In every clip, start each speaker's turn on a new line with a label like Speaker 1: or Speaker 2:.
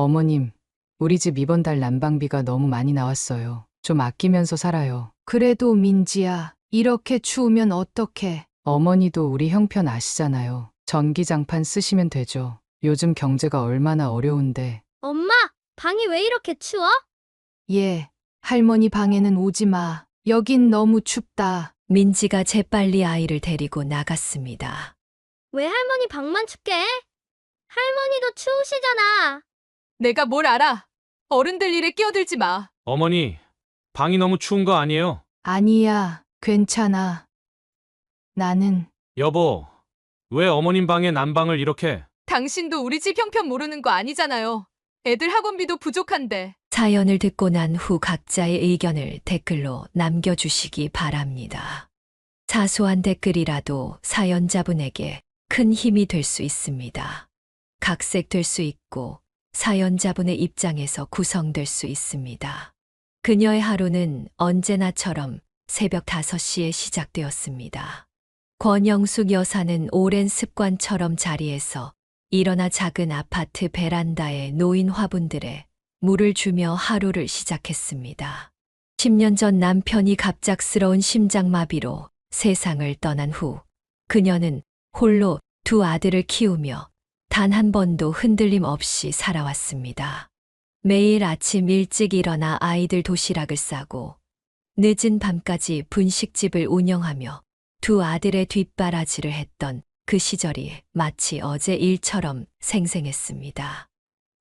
Speaker 1: 어머님, 우리 집 이번 달 난방비가 너무 많이 나왔어요. 좀 아끼면서 살아요.
Speaker 2: 그래도 민지야, 이렇게 추우면 어떡해.
Speaker 1: 어머니도 우리 형편 아시잖아요. 전기장판 쓰시면 되죠. 요즘 경제가 얼마나 어려운데.
Speaker 3: 엄마, 방이 왜 이렇게 추워?
Speaker 2: 예, 할머니 방에는 오지 마. 여긴 너무 춥다.
Speaker 4: 민지가 재빨리 아이를 데리고 나갔습니다.
Speaker 3: 왜 할머니 방만 춥게 해? 할머니도 추우시잖아.
Speaker 5: 내가 뭘 알아? 어른들 일에 끼어들지 마.
Speaker 6: 어머니, 방이 너무 추운 거 아니에요?
Speaker 2: 아니야, 괜찮아. 나는
Speaker 6: 여보, 왜 어머님 방에 난방을 이렇게?
Speaker 5: 당신도 우리 집 형편 모르는 거 아니잖아요. 애들 학원비도 부족한데.
Speaker 4: 사연을 듣고 난 후 각자의 의견을 댓글로 남겨주시기 바랍니다. 사소한 댓글이라도 사연자분에게 큰 힘이 될 수 있습니다. 각색될 수 있고 사연자분의 입장에서 구성될 수 있습니다. 그녀의 하루는 언제나처럼 새벽 5시에 시작되었습니다. 권영숙 여사는 오랜 습관처럼 자리에서 일어나 작은 아파트 베란다에 놓인 화분들에 물을 주며 하루를 시작했습니다. 10년 전 남편이 갑작스러운 심장마비로 세상을 떠난 후 그녀는 홀로 두 아들을 키우며 단 한 번도 흔들림 없이 살아왔습니다. 매일 아침 일찍 일어나 아이들 도시락을 싸고 늦은 밤까지 분식집을 운영하며 두 아들의 뒷바라지를 했던 그 시절이 마치 어제 일처럼 생생했습니다.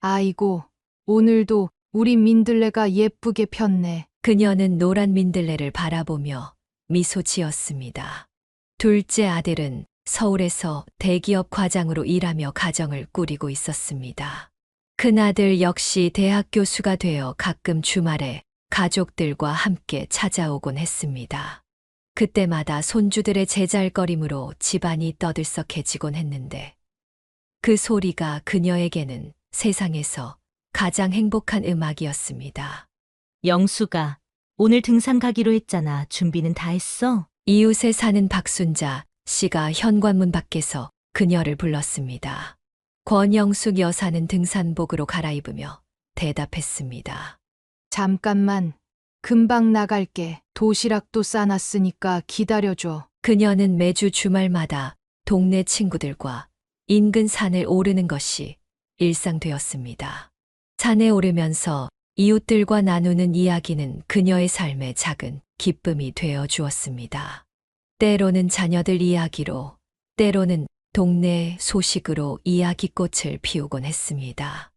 Speaker 2: 아이고, 오늘도 우리 민들레가 예쁘게 폈네.
Speaker 4: 그녀는 노란 민들레를 바라보며 미소 지었습니다. 둘째 아들은 서울에서 대기업 과장으로 일하며 가정을 꾸리고 있었습니다. 큰아들 역시 대학 교수가 되어 가끔 주말에 가족들과 함께 찾아오곤 했습니다. 그때마다 손주들의 제잘거림으로 집안이 떠들썩해지곤 했는데 그 소리가 그녀에게는 세상에서 가장 행복한 음악이었습니다.
Speaker 7: 영수가 오늘 등산 가기로 했잖아. 준비는 다 했어?
Speaker 4: 이웃에 사는 박순자 씨가 현관문 밖에서 그녀를 불렀습니다. 권영숙 여사는 등산복으로 갈아입으며 대답했습니다.
Speaker 2: 잠깐만, 금방 나갈게. 도시락도 싸놨으니까 기다려줘.
Speaker 4: 그녀는 매주 주말마다 동네 친구들과 인근 산을 오르는 것이 일상되었습니다. 산에 오르면서 이웃들과 나누는 이야기는 그녀의 삶의 작은 기쁨이 되어 주었습니다. 때로는 자녀들 이야기로, 때로는 동네 소식으로 이야기꽃을 피우곤 했습니다.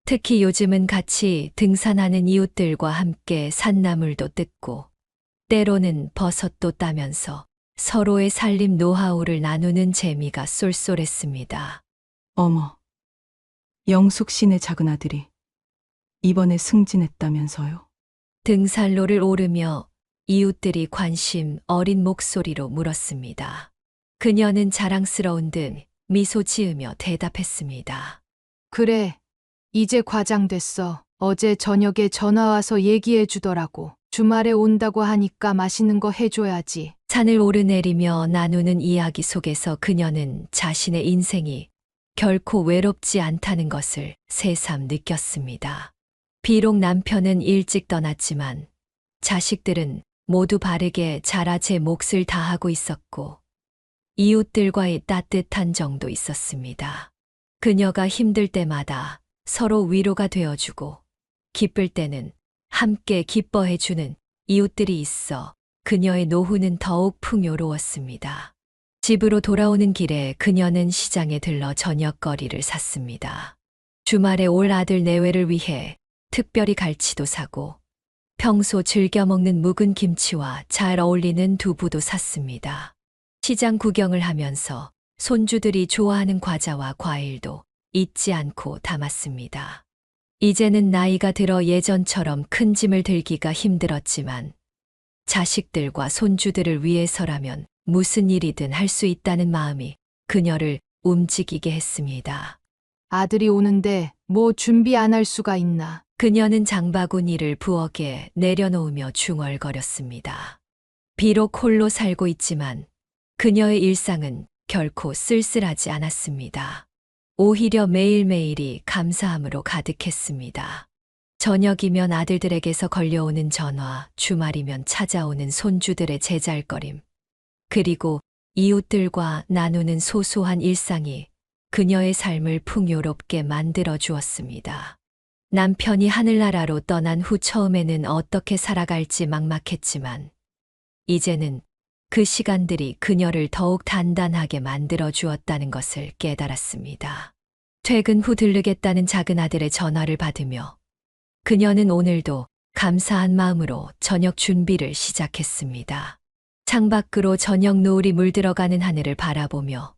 Speaker 4: 특히 요즘은 같이 등산하는 이웃들과 함께 산나물도 뜯고, 때로는 버섯도 따면서 서로의 살림 노하우를 나누는 재미가 쏠쏠했습니다.
Speaker 8: 어머, 영숙 씨네 작은 아들이 이번에 승진했다면서요?
Speaker 4: 등산로를 오르며 이웃들이 관심 어린 목소리로 물었습니다. 그녀는 자랑스러운 듯 미소 지으며 대답했습니다.
Speaker 2: 그래, 이제 과장 됐어. 어제 저녁에 전화 와서 얘기해 주더라고. 주말에 온다고 하니까 맛있는 거 해줘야지.
Speaker 4: 산을 오르내리며 나누는 이야기 속에서 그녀는 자신의 인생이 결코 외롭지 않다는 것을 새삼 느꼈습니다. 비록 남편은 일찍 떠났지만 자식들은 모두 바르게 자라 제 몫을 다하고 있었고 이웃들과의 따뜻한 정도 있었습니다. 그녀가 힘들 때마다 서로 위로가 되어주고 기쁠 때는 함께 기뻐해주는 이웃들이 있어 그녀의 노후는 더욱 풍요로웠습니다. 집으로 돌아오는 길에 그녀는 시장에 들러 저녁거리를 샀습니다. 주말에 올 아들 내외를 위해 특별히 갈치도 사고 평소 즐겨 먹는 묵은 김치와 잘 어울리는 두부도 샀습니다. 시장 구경을 하면서 손주들이 좋아하는 과자와 과일도 잊지 않고 담았습니다. 이제는 나이가 들어 예전처럼 큰 짐을 들기가 힘들었지만 자식들과 손주들을 위해서라면 무슨 일이든 할 수 있다는 마음이 그녀를 움직이게 했습니다.
Speaker 2: 아들이 오는데 뭐 준비 안 할 수가 있나.
Speaker 4: 그녀는 장바구니를 부엌에 내려놓으며 중얼거렸습니다. 비록 홀로 살고 있지만 그녀의 일상은 결코 쓸쓸하지 않았습니다. 오히려 매일매일이 감사함으로 가득했습니다. 저녁이면 아들들에게서 걸려오는 전화, 주말이면 찾아오는 손주들의 제잘거림, 그리고 이웃들과 나누는 소소한 일상이 그녀의 삶을 풍요롭게 만들어 주었습니다. 남편이 하늘나라로 떠난 후 처음에는 어떻게 살아갈지 막막했지만, 이제는 그 시간들이 그녀를 더욱 단단하게 만들어 주었다는 것을 깨달았습니다. 퇴근 후 들르겠다는 작은 아들의 전화를 받으며 그녀는 오늘도 감사한 마음으로 저녁 준비를 시작했습니다. 창밖으로 저녁 노을이 물들어가는 하늘을 바라보며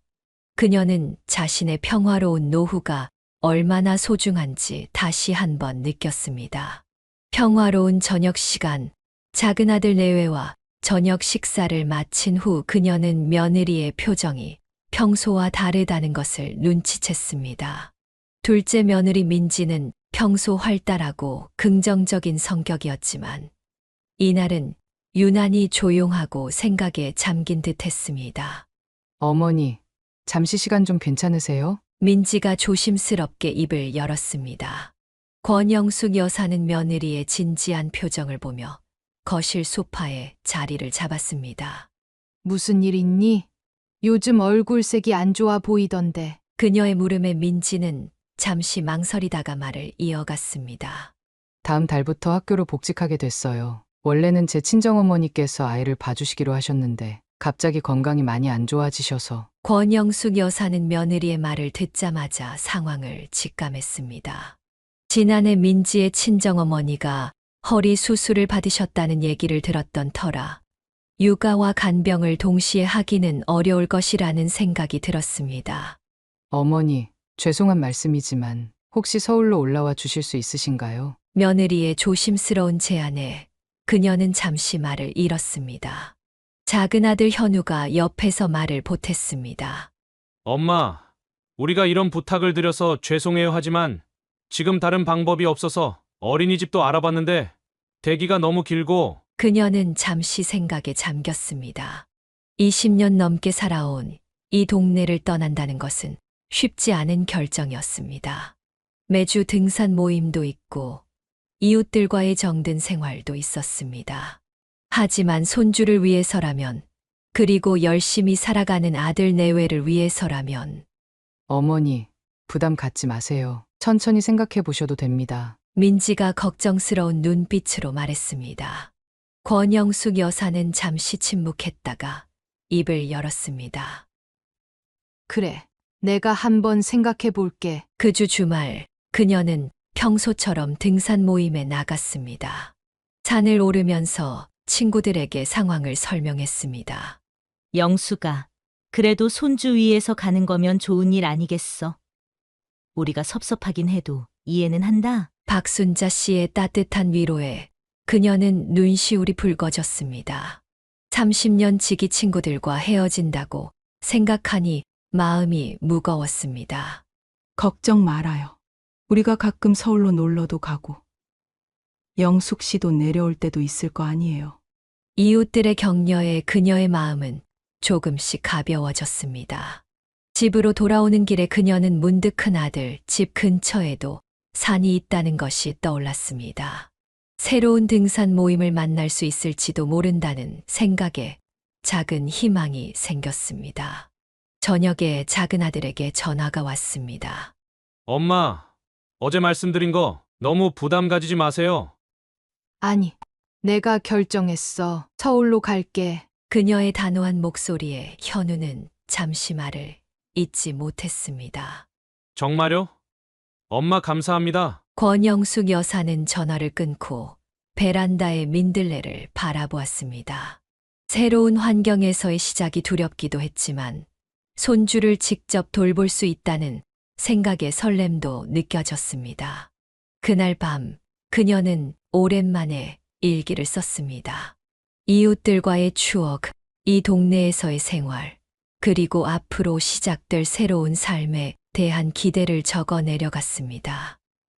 Speaker 4: 그녀는 자신의 평화로운 노후가 얼마나 소중한지 다시 한번 느꼈습니다. 평화로운 저녁 시간, 작은 아들 내외와 저녁 식사를 마친 후 그녀는 며느리의 표정이 평소와 다르다는 것을 눈치챘습니다. 둘째 며느리 민지는 평소 활달하고 긍정적인 성격이었지만 이날은 유난히 조용하고 생각에 잠긴 듯 했습니다.
Speaker 1: 어머니, 잠시 시간 좀 괜찮으세요?
Speaker 4: 민지가 조심스럽게 입을 열었습니다. 권영숙 여사는 며느리의 진지한 표정을 보며 거실 소파에 자리를 잡았습니다.
Speaker 2: 무슨 일 있니? 요즘 얼굴색이 안 좋아 보이던데.
Speaker 4: 그녀의 물음에 민지는 잠시 망설이다가 말을 이어갔습니다.
Speaker 1: 다음 달부터 학교로 복직하게 됐어요. 원래는 제 친정어머니께서 아이를 봐주시기로 하셨는데 갑자기 건강이 많이 안 좋아지셔서.
Speaker 4: 권영숙 여사는 며느리의 말을 듣자마자 상황을 직감했습니다. 지난해 민지의 친정어머니가 허리 수술을 받으셨다는 얘기를 들었던 터라 육아와 간병을 동시에 하기는 어려울 것이라는 생각이 들었습니다.
Speaker 1: 어머니, 죄송한 말씀이지만 혹시 서울로 올라와 주실 수 있으신가요?
Speaker 4: 며느리의 조심스러운 제안에 그녀는 잠시 말을 잃었습니다. 작은 아들 현우가 옆에서 말을 보탰습니다.
Speaker 6: 엄마, 우리가 이런 부탁을 드려서 죄송해요 하지만 지금 다른 방법이 없어서 어린이집도 알아봤는데 대기가 너무 길고.
Speaker 4: 그녀는 잠시 생각에 잠겼습니다. 20년 넘게 살아온 이 동네를 떠난다는 것은 쉽지 않은 결정이었습니다. 매주 등산 모임도 있고 이웃들과의 정든 생활도 있었습니다. 하지만 손주를 위해서라면, 그리고 열심히 살아가는 아들 내외를 위해서라면.
Speaker 1: 어머니, 부담 갖지 마세요. 천천히 생각해 보셔도 됩니다.
Speaker 4: 민지가 걱정스러운 눈빛으로 말했습니다. 권영숙 여사는 잠시 침묵했다가 입을 열었습니다.
Speaker 2: 그래, 내가 한번 생각해 볼게.
Speaker 4: 그 주 주말 그녀는 평소처럼 등산 모임에 나갔습니다. 산을 오르면서 친구들에게 상황을 설명했습니다.
Speaker 7: 영수가, 그래도 손주 위해서 가는 거면 좋은 일 아니겠어. 우리가 섭섭하긴 해도 이해는 한다.
Speaker 4: 박순자 씨의 따뜻한 위로에 그녀는 눈시울이 붉어졌습니다. 30년 지기 친구들과 헤어진다고 생각하니 마음이 무거웠습니다.
Speaker 8: 걱정 말아요. 우리가 가끔 서울로 놀러도 가고 영숙 씨도 내려올 때도 있을 거 아니에요.
Speaker 4: 이웃들의 격려에 그녀의 마음은 조금씩 가벼워졌습니다. 집으로 돌아오는 길에 그녀는 문득 큰 아들 집 근처에도 산이 있다는 것이 떠올랐습니다. 새로운 등산 모임을 만날 수 있을지도 모른다는 생각에 작은 희망이 생겼습니다. 저녁에 작은 아들에게 전화가 왔습니다.
Speaker 6: 엄마, 어제 말씀드린 거 너무 부담 가지지 마세요.
Speaker 2: 아니, 내가 결정했어. 서울로 갈게.
Speaker 4: 그녀의 단호한 목소리에 현우는 잠시 말을 잇지 못했습니다.
Speaker 6: 정말요? 엄마 감사합니다.
Speaker 4: 권영숙 여사는 전화를 끊고 베란다의 민들레를 바라보았습니다. 새로운 환경에서의 시작이 두렵기도 했지만 손주를 직접 돌볼 수 있다는 생각의 설렘도 느껴졌습니다. 그날 밤 그녀는 오랜만에 일기를 썼습니다. 이웃들과의 추억, 이 동네에서의 생활, 그리고 앞으로 시작될 새로운 삶에 대한 기대를 적어 내려갔습니다.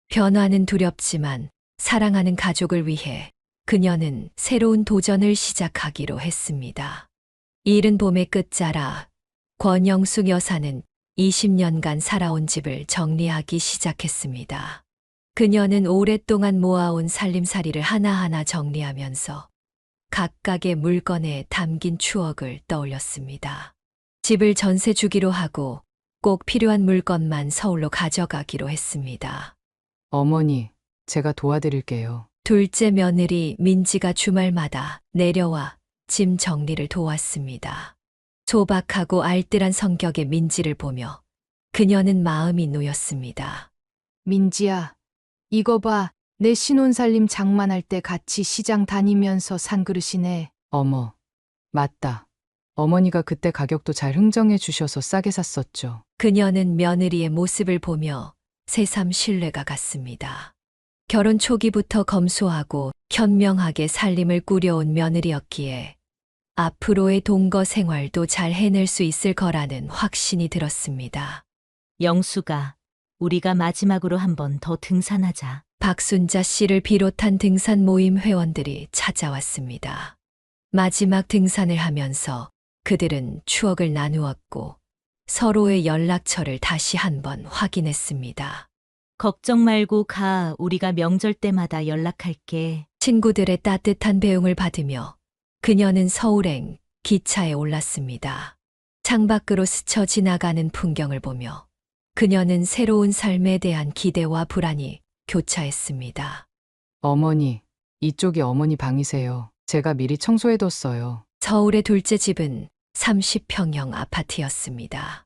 Speaker 4: 변화는 두렵지만 사랑하는 가족을 위해 그녀는 새로운 도전을 시작하기로 했습니다. 이른 봄의 끝자락, 권영숙 여사는 20년간 살아온 집을 정리하기 시작했습니다. 그녀는 오랫동안 모아온 살림살이를 하나하나 정리하면서 각각의 물건에 담긴 추억을 떠올렸습니다. 집을 전세 주기로 하고 꼭 필요한 물건만 서울로 가져가기로 했습니다.
Speaker 1: 어머니, 제가 도와드릴게요.
Speaker 4: 둘째 며느리 민지가 주말마다 내려와 짐 정리를 도왔습니다. 소박하고 알뜰한 성격의 민지를 보며 그녀는 마음이 놓였습니다.
Speaker 2: 민지야, 이거 봐. 내 신혼살림 장만할 때 같이 시장 다니면서 산 그릇이네.
Speaker 1: 어머, 맞다. 어머니가 그때 가격도 잘 흥정해 주셔서 싸게 샀었죠.
Speaker 4: 그녀는 며느리의 모습을 보며 새삼 신뢰가 갔습니다. 결혼 초기부터 검소하고 현명하게 살림을 꾸려온 며느리였기에 앞으로의 동거 생활도 잘 해낼 수 있을 거라는 확신이 들었습니다.
Speaker 7: 영수가, 우리가 마지막으로 한 번 더 등산하자.
Speaker 4: 박순자 씨를 비롯한 등산 모임 회원들이 찾아왔습니다. 마지막 등산을 하면서 그들은 추억을 나누었고 서로의 연락처를 다시 한번 확인했습니다.
Speaker 7: 걱정 말고 가. 우리가 명절 때마다 연락할게.
Speaker 4: 친구들의 따뜻한 배웅을 받으며 그녀는 서울행 기차에 올랐습니다. 창밖으로 스쳐 지나가는 풍경을 보며 그녀는 새로운 삶에 대한 기대와 불안이 교차했습니다.
Speaker 1: 어머니, 이쪽이 어머니 방이세요. 제가 미리 청소해뒀어요.
Speaker 4: 서울의 둘째 집은 30평형 아파트였습니다.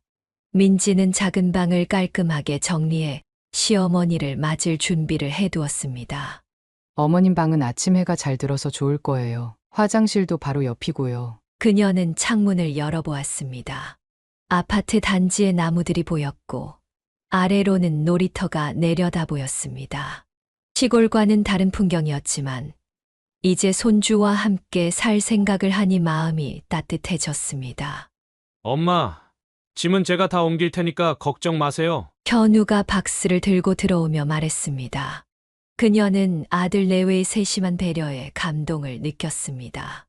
Speaker 4: 민지는 작은 방을 깔끔하게 정리해 시어머니를 맞을 준비를 해두었습니다.
Speaker 1: 어머님 방은 아침 해가 잘 들어서 좋을 거예요. 화장실도 바로 옆이고요.
Speaker 4: 그녀는 창문을 열어보았습니다. 아파트 단지의 나무들이 보였고 아래로는 놀이터가 내려다 보였습니다. 시골과는 다른 풍경이었지만 이제 손주와 함께 살 생각을 하니 마음이 따뜻해졌습니다.
Speaker 6: 엄마, 짐은 제가 다 옮길 테니까 걱정 마세요.
Speaker 4: 현우가 박스를 들고 들어오며 말했습니다. 그녀는 아들 내외의 세심한 배려에 감동을 느꼈습니다.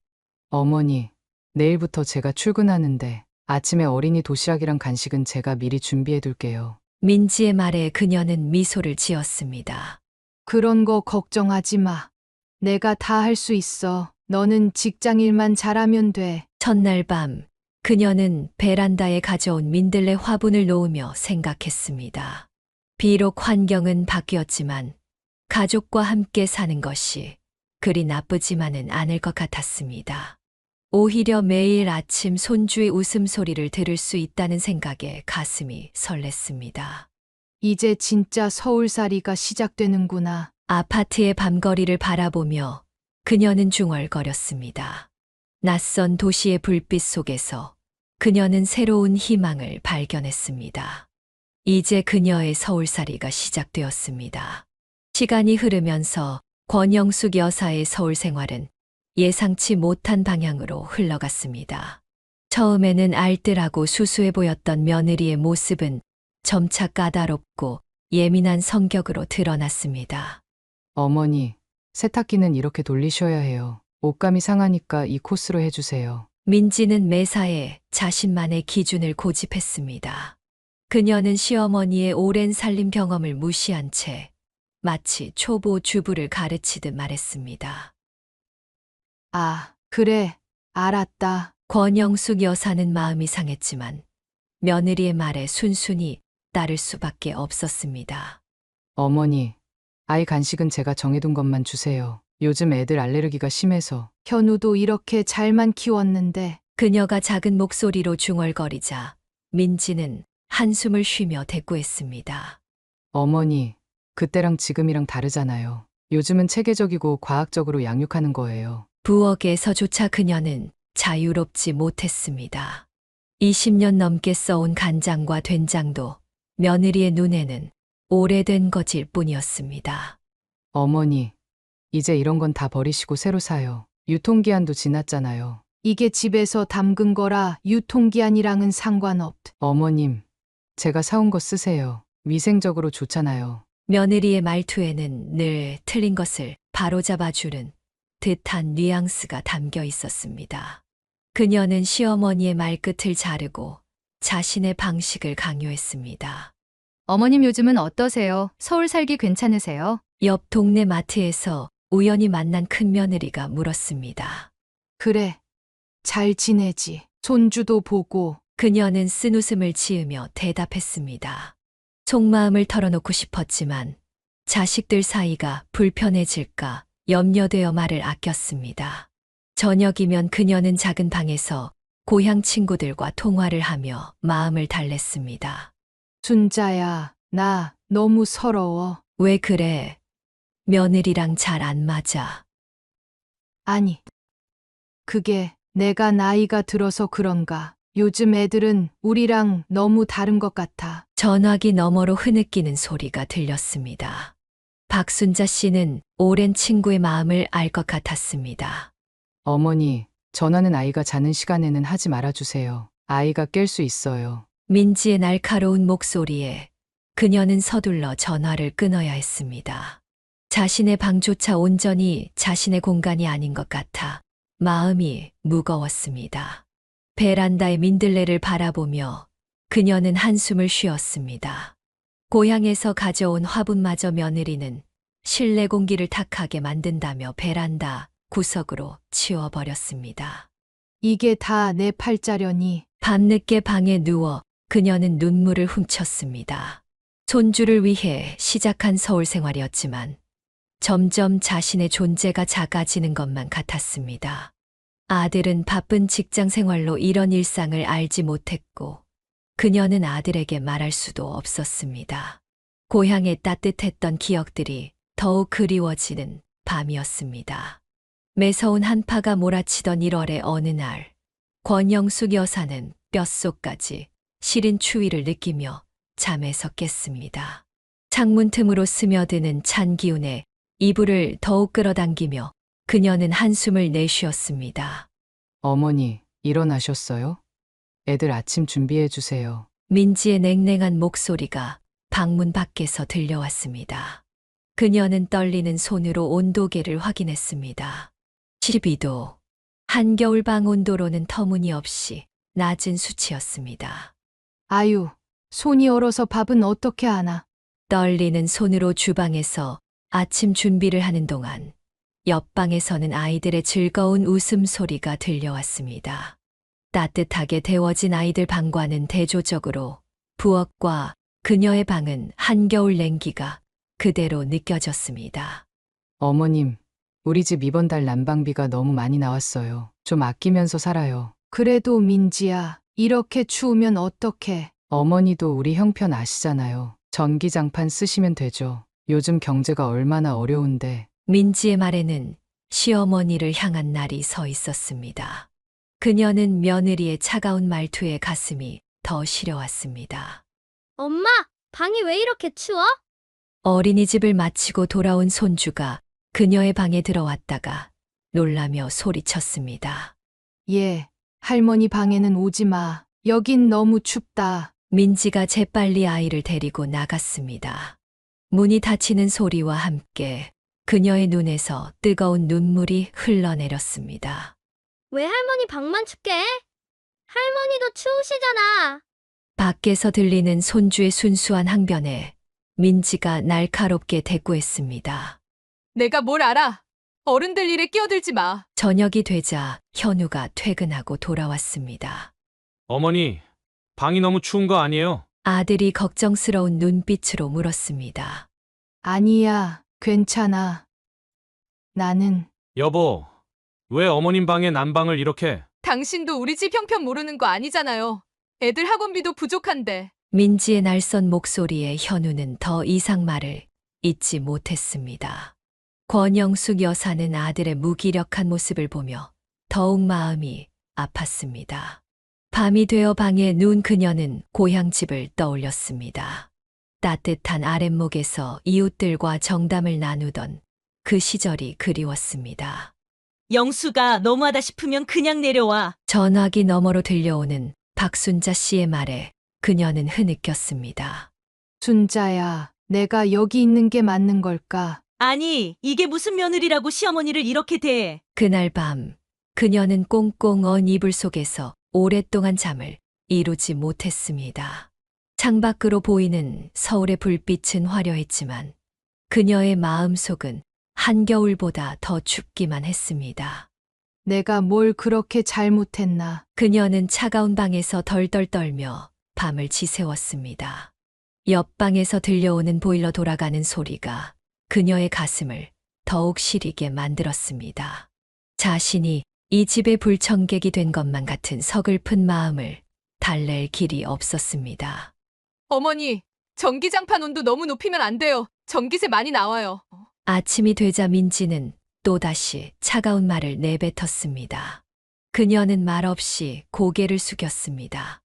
Speaker 1: 어머니, 내일부터 제가 출근하는데 아침에 어린이 도시락이랑 간식은 제가 미리 준비해둘게요.
Speaker 4: 민지의 말에 그녀는 미소를 지었습니다.
Speaker 2: 그런 거 걱정하지 마. 내가 다 할 수 있어. 너는 직장 일만 잘하면 돼.
Speaker 4: 첫날 밤 그녀는 베란다에 가져온 민들레 화분을 놓으며 생각했습니다. 비록 환경은 바뀌었지만 가족과 함께 사는 것이 그리 나쁘지만은 않을 것 같았습니다. 오히려 매일 아침 손주의 웃음소리를 들을 수 있다는 생각에 가슴이 설렜습니다.
Speaker 2: 이제 진짜 서울살이가 시작되는구나.
Speaker 4: 아파트의 밤거리를 바라보며 그녀는 중얼거렸습니다. 낯선 도시의 불빛 속에서 그녀는 새로운 희망을 발견했습니다. 이제 그녀의 서울살이가 시작되었습니다. 시간이 흐르면서 권영숙 여사의 서울 생활은 예상치 못한 방향으로 흘러갔습니다. 처음에는 알뜰하고 수수해 보였던 며느리의 모습은 점차 까다롭고 예민한 성격으로 드러났습니다.
Speaker 1: 어머니, 세탁기는 이렇게 돌리셔야 해요. 옷감이 상하니까 이 코스로 해주세요.
Speaker 4: 민지는 매사에 자신만의 기준을 고집했습니다. 그녀는 시어머니의 오랜 살림 경험을 무시한 채 마치 초보 주부를 가르치듯 말했습니다.
Speaker 2: 아, 그래. 알았다.
Speaker 4: 권영숙 여사는 마음이 상했지만 며느리의 말에 순순히 따를 수밖에 없었습니다.
Speaker 1: 어머니, 아이 간식은 제가 정해둔 것만 주세요. 요즘 애들 알레르기가 심해서.
Speaker 2: 현우도 이렇게 잘만 키웠는데.
Speaker 4: 그녀가 작은 목소리로 중얼거리자 민지는 한숨을 쉬며 대꾸했습니다.
Speaker 1: 어머니, 그때랑 지금이랑 다르잖아요. 요즘은 체계적이고 과학적으로 양육하는 거예요.
Speaker 4: 부엌에서조차 그녀는 자유롭지 못했습니다. 20년 넘게 써온 간장과 된장도 며느리의 눈에는 오래된 것일 뿐이었습니다.
Speaker 1: 어머니, 이제 이런 건 다 버리시고 새로 사요. 유통기한도 지났잖아요.
Speaker 2: 이게 집에서 담근 거라 유통기한이랑은 상관없.
Speaker 1: 어머님, 제가 사온 거 쓰세요. 위생적으로 좋잖아요.
Speaker 4: 며느리의 말투에는 늘 틀린 것을 바로잡아주는 듯한 뉘앙스가 담겨 있었습니다. 그녀는 시어머니의 말끝을 자르고 자신의 방식을 강요했습니다.
Speaker 2: 어머님 요즘은 어떠세요? 서울 살기 괜찮으세요?
Speaker 4: 옆 동네 마트에서 우연히 만난 큰며느리가 물었습니다.
Speaker 2: 그래. 잘 지내지. 손주도 보고.
Speaker 4: 그녀는 쓴웃음을 지으며 대답했습니다. 속마음을 털어놓고 싶었지만 자식들 사이가 불편해질까 염려되어 말을 아꼈습니다. 저녁이면 그녀는 작은 방에서 고향 친구들과 통화를 하며 마음을 달랬습니다.
Speaker 2: 순자야, 나 너무 서러워.
Speaker 4: 왜 그래? 며느리랑 잘 안 맞아.
Speaker 2: 아니, 그게 내가 나이가 들어서 그런가. 요즘 애들은 우리랑 너무 다른 것 같아.
Speaker 4: 전화기 너머로 흐느끼는 소리가 들렸습니다. 박순자 씨는 오랜 친구의 마음을 알 것 같았습니다.
Speaker 1: 어머니, 전화는 아이가 자는 시간에는 하지 말아주세요. 아이가 깰 수 있어요.
Speaker 4: 민지의 날카로운 목소리에 그녀는 서둘러 전화를 끊어야 했습니다. 자신의 방조차 온전히 자신의 공간이 아닌 것 같아 마음이 무거웠습니다. 베란다의 민들레를 바라보며 그녀는 한숨을 쉬었습니다. 고향에서 가져온 화분마저 며느리는 실내 공기를 탁하게 만든다며 베란다 구석으로 치워버렸습니다.
Speaker 2: 이게 다 내 팔자려니.
Speaker 4: 밤늦게 방에 누워 그녀는 눈물을 훔쳤습니다. 손주를 위해 시작한 서울 생활이었지만 점점 자신의 존재가 작아지는 것만 같았습니다. 아들은 바쁜 직장 생활로 이런 일상을 알지 못했고 그녀는 아들에게 말할 수도 없었습니다. 고향의 따뜻했던 기억들이 더욱 그리워지는 밤이었습니다. 매서운 한파가 몰아치던 1월의 어느 날, 권영숙 여사는 뼛속까지 시린 추위를 느끼며 잠에서 깼습니다. 창문 틈으로 스며드는 찬 기운에 이불을 더욱 끌어당기며 그녀는 한숨을 내쉬었습니다.
Speaker 1: 어머니, 일어나셨어요? 애들 아침 준비해 주세요.
Speaker 4: 민지의 냉랭한 목소리가 방문 밖에서 들려왔습니다. 그녀는 떨리는 손으로 온도계를 확인했습니다. 12도. 한겨울 방 온도로는 터무니없이 낮은 수치였습니다.
Speaker 2: 아유, 손이 얼어서 밥은 어떻게 하나.
Speaker 4: 떨리는 손으로 주방에서 아침 준비를 하는 동안 옆방에서는 아이들의 즐거운 웃음소리가 들려왔습니다. 따뜻하게 데워진 아이들 방과는 대조적으로 부엌과 그녀의 방은 한겨울 냉기가 그대로 느껴졌습니다.
Speaker 1: 어머님, 우리 집 이번 달 난방비가 너무 많이 나왔어요. 좀 아끼면서 살아요.
Speaker 2: 그래도 민지야, 이렇게 추우면 어떡해.
Speaker 1: 어머니도 우리 형편 아시잖아요. 전기장판 쓰시면 되죠. 요즘 경제가 얼마나 어려운데.
Speaker 4: 민지의 말에는 시어머니를 향한 날이 서 있었습니다. 그녀는 며느리의 차가운 말투에 가슴이 더 시려왔습니다.
Speaker 3: 엄마, 방이 왜 이렇게 추워?
Speaker 4: 어린이집을 마치고 돌아온 손주가 그녀의 방에 들어왔다가 놀라며 소리쳤습니다.
Speaker 2: 예, 할머니 방에는 오지 마. 여긴 너무 춥다.
Speaker 4: 민지가 재빨리 아이를 데리고 나갔습니다. 문이 닫히는 소리와 함께 그녀의 눈에서 뜨거운 눈물이 흘러내렸습니다.
Speaker 3: 왜 할머니 방만 춥게 해? 할머니도 추우시잖아.
Speaker 4: 밖에서 들리는 손주의 순수한 항변에 민지가 날카롭게 대꾸했습니다.
Speaker 5: 내가 뭘 알아? 어른들 일에 끼어들지 마.
Speaker 4: 저녁이 되자 현우가 퇴근하고 돌아왔습니다.
Speaker 6: 어머니, 방이 너무 추운 거 아니에요?
Speaker 4: 아들이 걱정스러운 눈빛으로 물었습니다.
Speaker 2: 아니야, 괜찮아. 나는
Speaker 6: 여보, 왜 어머님 방에 난방을 이렇게?
Speaker 5: 당신도 우리 집 형편 모르는 거 아니잖아요. 애들 학원비도 부족한데.
Speaker 4: 민지의 날선 목소리에 현우는 더 이상 말을 잇지 못했습니다. 권영숙 여사는 아들의 무기력한 모습을 보며 더욱 마음이 아팠습니다. 밤이 되어 방에 누운 그녀는 고향집을 떠올렸습니다. 따뜻한 아랫목에서 이웃들과 정담을 나누던 그 시절이 그리웠습니다.
Speaker 7: 영수가 너무하다 싶으면 그냥 내려와.
Speaker 4: 전화기 너머로 들려오는 박순자 씨의 말에 그녀는 흐느꼈습니다.
Speaker 2: 순자야, 내가 여기 있는 게 맞는 걸까?
Speaker 7: 아니, 이게 무슨 며느리라고 시어머니를 이렇게 대해.
Speaker 4: 그날 밤 그녀는 꽁꽁 언 이불 속에서 오랫동안 잠을 이루지 못했습니다. 창밖으로 보이는 서울의 불빛은 화려했지만 그녀의 마음속은 한겨울보다 더 춥기만 했습니다.
Speaker 2: 내가 뭘 그렇게 잘못했나?
Speaker 4: 그녀는 차가운 방에서 덜덜 떨며 밤을 지새웠습니다. 옆방에서 들려오는 보일러 돌아가는 소리가 그녀의 가슴을 더욱 시리게 만들었습니다. 자신이 이 집의 불청객이 된 것만 같은 서글픈 마음을 달랠 길이 없었습니다.
Speaker 5: 어머니, 전기장판 온도 너무 높이면 안 돼요. 전기세 많이 나와요.
Speaker 4: 아침이 되자 민지는 또다시 차가운 말을 내뱉었습니다. 그녀는 말없이 고개를 숙였습니다.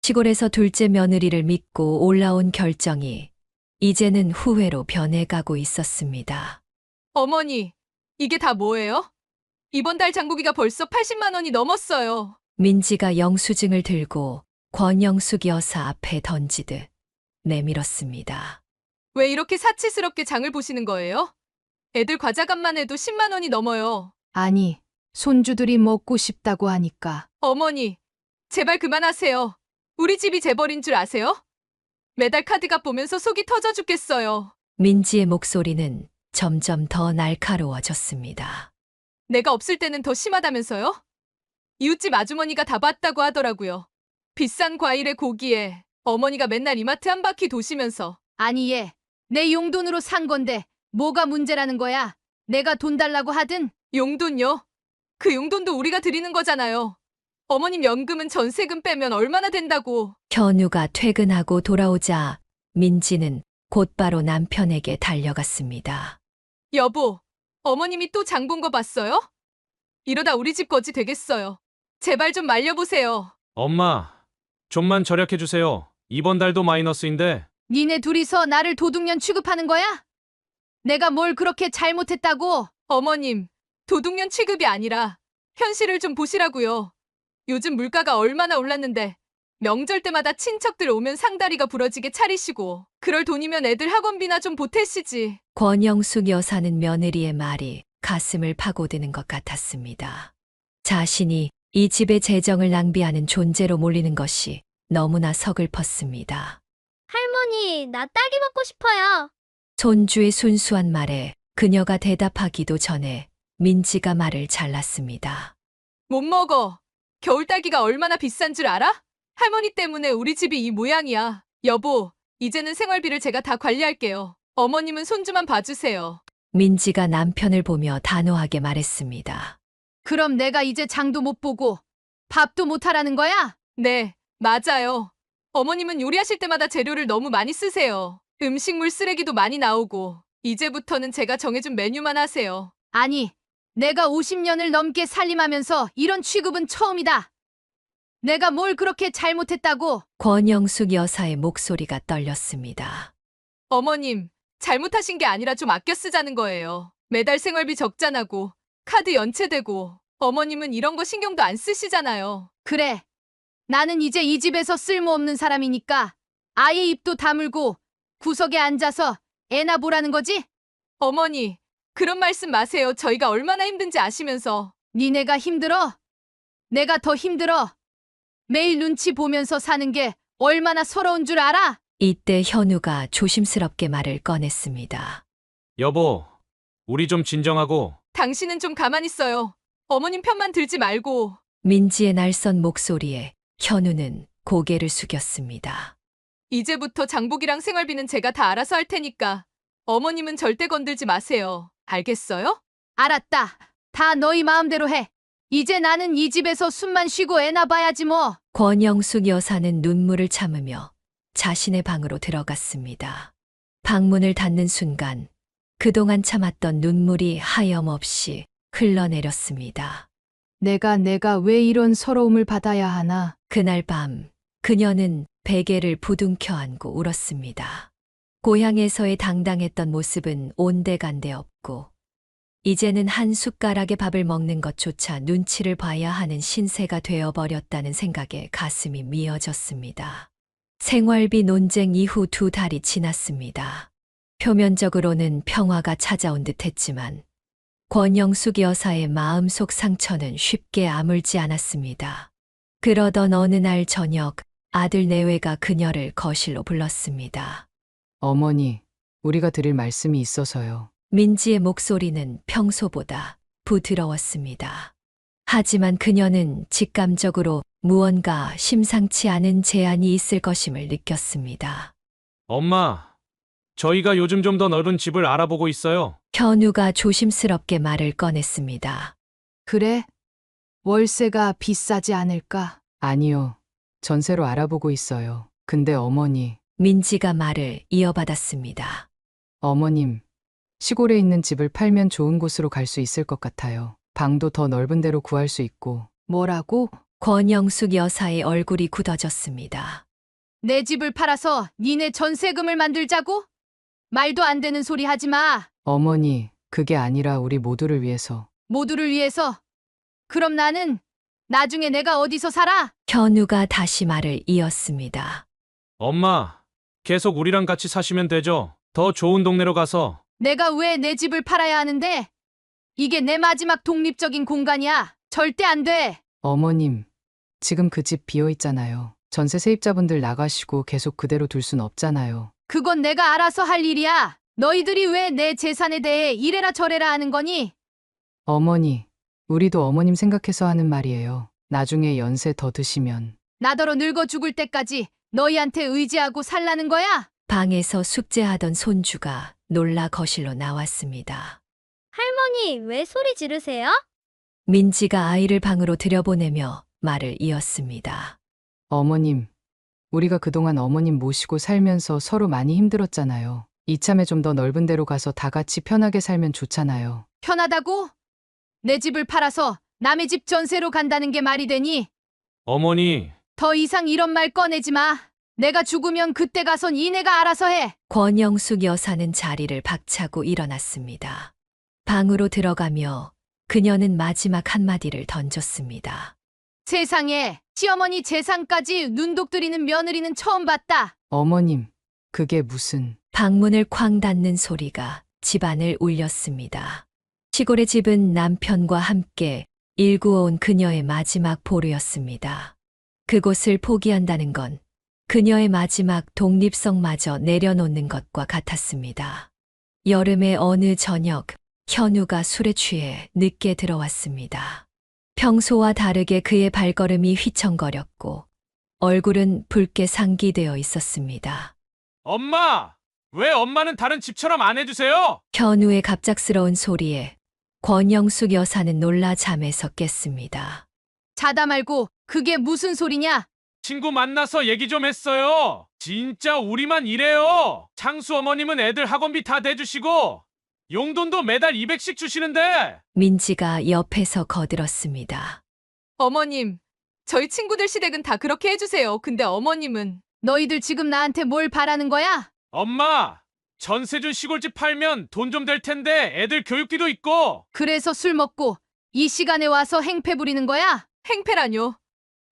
Speaker 4: 시골에서 둘째 며느리를 믿고 올라온 결정이 이제는 후회로 변해가고 있었습니다.
Speaker 5: 어머니, 이게 다 뭐예요? 이번 달 장보기가 벌써 80만 원이 넘었어요.
Speaker 4: 민지가 영수증을 들고 권영숙 여사 앞에 던지듯 내밀었습니다.
Speaker 5: 왜 이렇게 사치스럽게 장을 보시는 거예요? 애들 과자값만 해도 10만 원이 넘어요.
Speaker 2: 아니, 손주들이 먹고 싶다고 하니까.
Speaker 5: 어머니, 제발 그만하세요. 우리 집이 재벌인 줄 아세요? 매달 카드값 보면서 속이 터져 죽겠어요.
Speaker 4: 민지의 목소리는 점점 더 날카로워졌습니다.
Speaker 5: 내가 없을 때는 더 심하다면서요? 이웃집 아주머니가 다 봤다고 하더라고요. 비싼 과일에 고기에 어머니가 맨날 이마트 한 바퀴 도시면서
Speaker 2: 아니, 얘, 내 용돈으로 산 건데 뭐가 문제라는 거야? 내가 돈 달라고 하든.
Speaker 5: 용돈요? 그 용돈도 우리가 드리는 거잖아요. 어머님 연금은 전세금 빼면 얼마나 된다고.
Speaker 4: 현우가 퇴근하고 돌아오자 민지는 곧바로 남편에게 달려갔습니다.
Speaker 5: 여보, 어머님이 또 장 본 거 봤어요? 이러다 우리 집 거지 되겠어요. 제발 좀 말려보세요.
Speaker 6: 엄마, 좀만 절약해주세요. 이번 달도 마이너스인데.
Speaker 2: 니네 둘이서 나를 도둑년 취급하는 거야? 내가 뭘 그렇게 잘못했다고?
Speaker 5: 어머님, 도둑년 취급이 아니라 현실을 좀 보시라고요. 요즘 물가가 얼마나 올랐는데 명절 때마다 친척들 오면 상다리가 부러지게 차리시고 그럴 돈이면 애들 학원비나 좀 보태시지.
Speaker 4: 권영숙 여사는 며느리의 말이 가슴을 파고드는 것 같았습니다. 자신이 이 집의 재정을 낭비하는 존재로 몰리는 것이 너무나 서글펐습니다.
Speaker 3: 할머니, 나 딸기 먹고 싶어요.
Speaker 4: 손주의 순수한 말에 그녀가 대답하기도 전에 민지가 말을 잘랐습니다.
Speaker 5: 못 먹어. 겨울 딸기가 얼마나 비싼 줄 알아? 할머니 때문에 우리 집이 이 모양이야. 여보, 이제는 생활비를 제가 다 관리할게요. 어머님은 손주만 봐주세요.
Speaker 4: 민지가 남편을 보며 단호하게 말했습니다.
Speaker 2: 그럼 내가 이제 장도 못 보고 밥도 못 하라는 거야?
Speaker 5: 네, 맞아요. 어머님은 요리하실 때마다 재료를 너무 많이 쓰세요. 음식물 쓰레기도 많이 나오고 이제부터는 제가 정해준 메뉴만 하세요.
Speaker 2: 아니, 내가 50년을 넘게 살림하면서 이런 취급은 처음이다. 내가 뭘 그렇게 잘못했다고?
Speaker 4: 권영숙 여사의 목소리가 떨렸습니다.
Speaker 5: 어머님, 잘못하신 게 아니라 좀 아껴 쓰자는 거예요. 매달 생활비 적자나고 카드 연체되고 어머님은 이런 거 신경도 안 쓰시잖아요.
Speaker 2: 그래. 나는 이제 이 집에서 쓸모없는 사람이니까 아예 입도 다물고 구석에 앉아서 애나 보라는 거지?
Speaker 5: 어머니, 그런 말씀 마세요. 저희가 얼마나 힘든지 아시면서.
Speaker 2: 니네가 힘들어? 내가 더 힘들어. 매일 눈치 보면서 사는 게 얼마나 서러운 줄 알아?
Speaker 4: 이때 현우가 조심스럽게 말을 꺼냈습니다.
Speaker 6: 여보, 우리 좀 진정하고.
Speaker 5: 당신은 좀 가만히 있어요. 어머님 편만 들지 말고.
Speaker 4: 민지의 날선 목소리에 현우는 고개를 숙였습니다.
Speaker 5: 이제부터 장복이랑 생활비는 제가 다 알아서 할 테니까 어머님은 절대 건들지 마세요. 알겠어요?
Speaker 2: 알았다. 다 너희 마음대로 해. 이제 나는 이 집에서 숨만 쉬고 애나 봐야지 뭐.
Speaker 4: 권영숙 여사는 눈물을 참으며 자신의 방으로 들어갔습니다. 방문을 닫는 순간 그동안 참았던 눈물이 하염없이 흘러내렸습니다.
Speaker 2: 내가 왜 이런 서러움을 받아야 하나?
Speaker 4: 그날 밤 그녀는 베개를 부둥켜 안고 울었습니다. 고향에서의 당당했던 모습은 온데간데 없고 이제는 한 숟가락의 밥을 먹는 것조차 눈치를 봐야 하는 신세가 되어버렸다는 생각에 가슴이 미어졌습니다. 생활비 논쟁 이후 2달이 지났습니다. 표면적으로는 평화가 찾아온 듯했지만 권영숙 여사의 마음속 상처는 쉽게 아물지 않았습니다. 그러던 어느 날 저녁 아들 내외가 그녀를 거실로 불렀습니다.
Speaker 1: 어머니, 우리가 드릴 말씀이 있어서요.
Speaker 4: 민지의 목소리는 평소보다 부드러웠습니다. 하지만 그녀는 직감적으로 무언가 심상치 않은 제안이 있을 것임을 느꼈습니다.
Speaker 6: 엄마, 저희가 요즘 좀 더 넓은 집을 알아보고 있어요.
Speaker 4: 현우가 조심스럽게 말을 꺼냈습니다.
Speaker 2: 그래? 월세가 비싸지 않을까?
Speaker 1: 아니요. 전세로 알아보고 있어요. 근데 어머니,
Speaker 4: 민지가 말을 이어받았습니다.
Speaker 1: 어머님, 시골에 있는 집을 팔면 좋은 곳으로 갈 수 있을 것 같아요. 방도 더 넓은 데로 구할 수 있고.
Speaker 2: 뭐라고?
Speaker 4: 권영숙 여사의 얼굴이 굳어졌습니다.
Speaker 2: 내 집을 팔아서 니네 전세금을 만들자고? 말도 안 되는 소리 하지 마.
Speaker 1: 어머니, 그게 아니라 우리 모두를 위해서.
Speaker 2: 모두를 위해서. 그럼 나는 나중에 내가 어디서 살아?
Speaker 4: 현우가 다시 말을 이었습니다.
Speaker 6: 엄마, 계속 우리랑 같이 사시면 되죠. 더 좋은 동네로 가서.
Speaker 2: 내가 왜 내 집을 팔아야 하는데? 이게 내 마지막 독립적인 공간이야. 절대 안 돼.
Speaker 1: 어머님, 지금 그 집 비어 있잖아요. 전세 세입자분들 나가시고 계속 그대로 둘 순 없잖아요.
Speaker 2: 그건 내가 알아서 할 일이야. 너희들이 왜 내 재산에 대해 이래라 저래라 하는 거니?
Speaker 1: 어머니, 우리도 어머님 생각해서 하는 말이에요. 나중에 연세 더 드시면.
Speaker 2: 나더러 늙어 죽을 때까지 너희한테 의지하고 살라는 거야?
Speaker 4: 방에서 숙제하던 손주가 놀라 거실로 나왔습니다.
Speaker 3: 할머니, 왜 소리 지르세요?
Speaker 4: 민지가 아이를 방으로 들여보내며 말을 이었습니다.
Speaker 1: 어머님, 우리가 그동안 어머님 모시고 살면서 서로 많이 힘들었잖아요. 이참에 좀 더 넓은 데로 가서 다 같이 편하게 살면 좋잖아요.
Speaker 2: 편하다고? 내 집을 팔아서 남의 집 전세로 간다는 게 말이 되니?
Speaker 6: 어머니,
Speaker 2: 더 이상 이런 말 꺼내지 마. 내가 죽으면 그때 가선 이내가 알아서 해.
Speaker 4: 권영숙 여사는 자리를 박차고 일어났습니다. 방으로 들어가며 그녀는 마지막 한마디를 던졌습니다.
Speaker 2: 세상에 시어머니 재산까지 눈독 들이는 며느리는 처음 봤다.
Speaker 1: 어머님, 그게 무슨.
Speaker 4: 방문을 쾅 닫는 소리가 집안을 울렸습니다. 시골의 집은 남편과 함께 일구어온 그녀의 마지막 보루였습니다. 그곳을 포기한다는 건 그녀의 마지막 독립성마저 내려놓는 것과 같았습니다. 여름의 어느 저녁, 현우가 술에 취해 늦게 들어왔습니다. 평소와 다르게 그의 발걸음이 휘청거렸고 얼굴은 붉게 상기되어 있었습니다.
Speaker 6: 엄마! 왜 엄마는 다른 집처럼 안 해주세요?
Speaker 4: 현우의 갑작스러운 소리에 권영숙 여사는 놀라 잠에서 깼습니다.
Speaker 2: 자다 말고 그게 무슨 소리냐?
Speaker 6: 친구 만나서 얘기 좀 했어요. 진짜 우리만 이래요. 창수 어머님은 애들 학원비 다 대주시고 용돈도 매달 200씩 주시는데.
Speaker 4: 민지가 옆에서 거들었습니다.
Speaker 5: 어머님, 저희 친구들 시댁은 다 그렇게 해주세요. 근데 어머님은
Speaker 2: 너희들 지금 나한테 뭘 바라는 거야?
Speaker 6: 엄마, 전세 준 시골집 팔면 돈 좀 될 텐데 애들 교육비도 있고.
Speaker 2: 그래서 술 먹고 이 시간에 와서 행패 부리는 거야?
Speaker 5: 행패라뇨.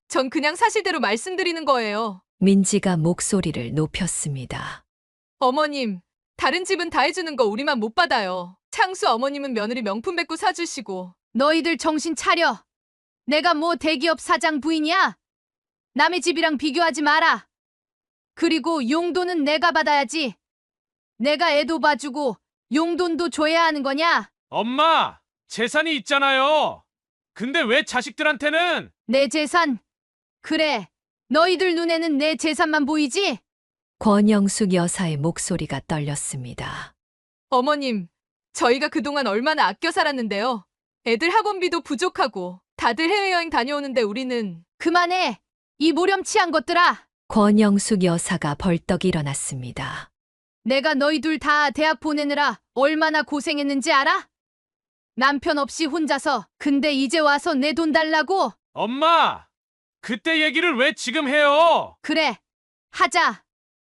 Speaker 5: 전 그냥 사실대로 말씀드리는 거예요.
Speaker 4: 민지가 목소리를 높였습니다.
Speaker 5: 어머님, 다른 집은 다 해주는 거 우리만 못 받아요. 창수 어머님은 며느리 명품 백구 사주시고.
Speaker 2: 너희들 정신 차려. 내가 뭐 대기업 사장 부인이야? 남의 집이랑 비교하지 마라. 그리고 용돈은 내가 받아야지. 내가 애도 봐주고 용돈도 줘야 하는 거냐?
Speaker 6: 엄마, 재산이 있잖아요. 근데 왜 자식들한테는?
Speaker 2: 내 재산. 그래, 너희들 눈에는 내 재산만 보이지?
Speaker 4: 권영숙 여사의 목소리가 떨렸습니다.
Speaker 5: 어머님, 저희가 그동안 얼마나 아껴 살았는데요. 애들 학원비도 부족하고 다들 해외여행 다녀오는데 우리는.
Speaker 2: 그만해. 이 모렴치한 것들아.
Speaker 4: 권영숙 여사가 벌떡 일어났습니다.
Speaker 2: 내가 너희 둘 다 대학 보내느라 얼마나 고생했는지 알아? 남편 없이 혼자서. 근데 이제 와서 내 돈 달라고?
Speaker 6: 엄마, 그때 얘기를 왜 지금 해요?
Speaker 2: 그래, 하자.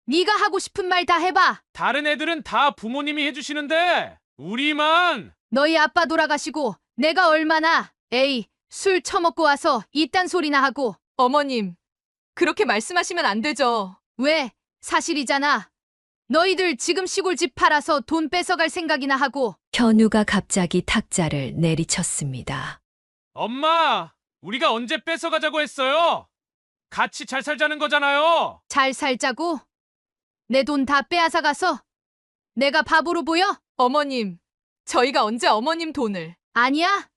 Speaker 2: 네가 하고 싶은 말 다 해봐.
Speaker 6: 다른 애들은 다 부모님이 해주시는데 우리만.
Speaker 2: 너희 아빠 돌아가시고 내가 얼마나 술 처먹고 와서 이딴 소리나 하고.
Speaker 5: 어머님, 그렇게 말씀하시면 안 되죠.
Speaker 2: 왜? 사실이잖아. 너희들 지금 시골 집 팔아서 돈 뺏어갈 생각이나 하고.
Speaker 4: 현우가 갑자기 탁자를 내리쳤습니다.
Speaker 6: 엄마, 우리가 언제 뺏어가자고 했어요? 같이 잘 살자는 거잖아요.
Speaker 2: 잘 살자고? 내 돈 다 빼앗아 가서 내가 바보로 보여?
Speaker 5: 어머님, 저희가 언제 어머님 돈을.
Speaker 2: 아니야.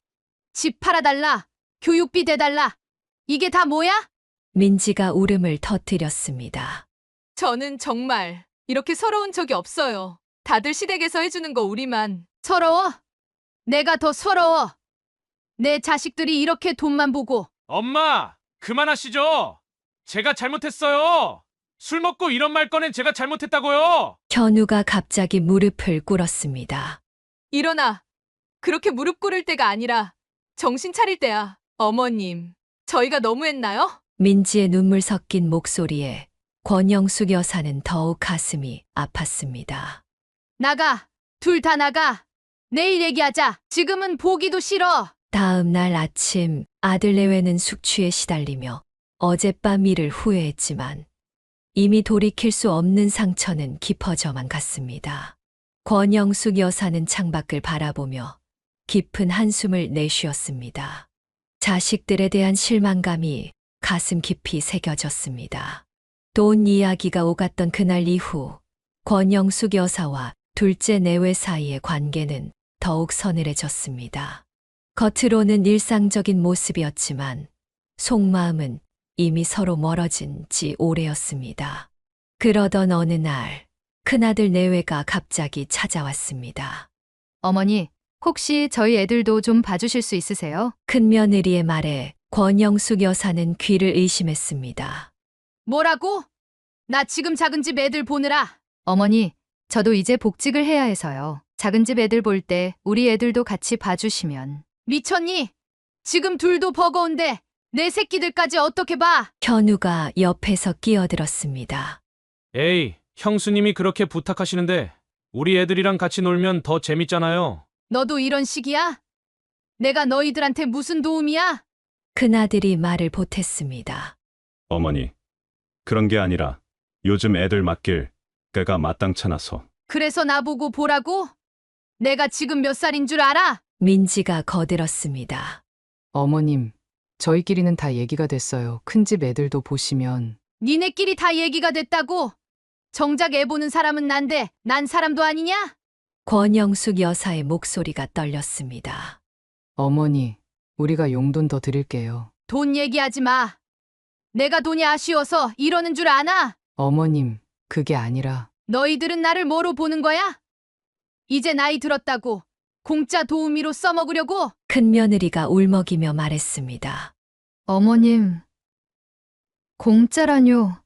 Speaker 2: 집 팔아달라. 교육비 대달라. 이게 다 뭐야?
Speaker 4: 민지가 울음을 터뜨렸습니다.
Speaker 5: 저는 정말 이렇게 서러운 적이 없어요. 다들 시댁에서 해주는 거 우리만.
Speaker 2: 서러워? 내가 더 서러워. 내 자식들이 이렇게 돈만 보고.
Speaker 6: 엄마, 그만하시죠. 제가 잘못했어요. 술 먹고 이런 말 꺼낸 제가 잘못했다고요.
Speaker 4: 현우가 갑자기 무릎을 꿇었습니다.
Speaker 5: 일어나. 그렇게 무릎 꿇을 때가 아니라 정신 차릴 때야. 어머님, 저희가 너무했나요?
Speaker 4: 민지의 눈물 섞인 목소리에 권영숙 여사는 더욱 가슴이 아팠습니다.
Speaker 2: 나가. 둘 다 나가. 내일 얘기하자. 지금은 보기도 싫어.
Speaker 4: 다음 날 아침 아들 내외는 숙취에 시달리며 어젯밤 일을 후회했지만 이미 돌이킬 수 없는 상처는 깊어져만 갔습니다. 권영숙 여사는 창밖을 바라보며 깊은 한숨을 내쉬었습니다. 자식들에 대한 실망감이 가슴 깊이 새겨졌습니다. 돈 이야기가 오갔던 그날 이후 권영숙 여사와 둘째 내외 사이의 관계는 더욱 서늘해졌습니다. 겉으로는 일상적인 모습이었지만 속마음은 이미 서로 멀어진 지 오래였습니다. 그러던 어느 날 큰아들 내외가 갑자기 찾아왔습니다.
Speaker 2: 어머니, 혹시 저희 애들도 좀 봐주실 수 있으세요?
Speaker 4: 큰며느리의 말에 권영숙 여사는 귀를 의심했습니다.
Speaker 2: 뭐라고? 나 지금 작은 집 애들 보느라. 어머니, 저도 이제 복직을 해야 해서요. 작은 집 애들 볼 때 우리 애들도 같이 봐주시면. 미쳤니? 지금 둘도 버거운데 내 새끼들까지 어떻게 봐?
Speaker 4: 현우가 옆에서 끼어들었습니다.
Speaker 6: 에이, 형수님이 그렇게 부탁하시는데 우리 애들이랑 같이 놀면 더 재밌잖아요.
Speaker 2: 너도 이런 식이야? 내가 너희들한테 무슨 도움이야?
Speaker 4: 큰아들이 말을 보탰습니다.
Speaker 9: 어머니, 그런 게 아니라 요즘 애들 맡길 꾀가 마땅찮아서.
Speaker 2: 그래서 나보고 보라고? 내가 지금 몇 살인 줄 알아?
Speaker 4: 민지가 거들었습니다.
Speaker 1: 어머님, 저희끼리는 다 얘기가 됐어요. 큰 집 애들도 보시면.
Speaker 2: 니네끼리 다 얘기가 됐다고? 정작 애 보는 사람은 난데 난 사람도 아니냐?
Speaker 4: 권영숙 여사의 목소리가 떨렸습니다.
Speaker 1: 어머니, 우리가 용돈 더 드릴게요.
Speaker 2: 돈 얘기하지 마. 내가 돈이 아쉬워서 이러는 줄 아나?
Speaker 1: 어머님, 그게 아니라.
Speaker 2: 너희들은 나를 뭐로 보는 거야? 이제 나이 들었다고 공짜 도우미로 써먹으려고?
Speaker 4: 큰며느리가 울먹이며 말했습니다.
Speaker 2: 어머님, 공짜라뇨.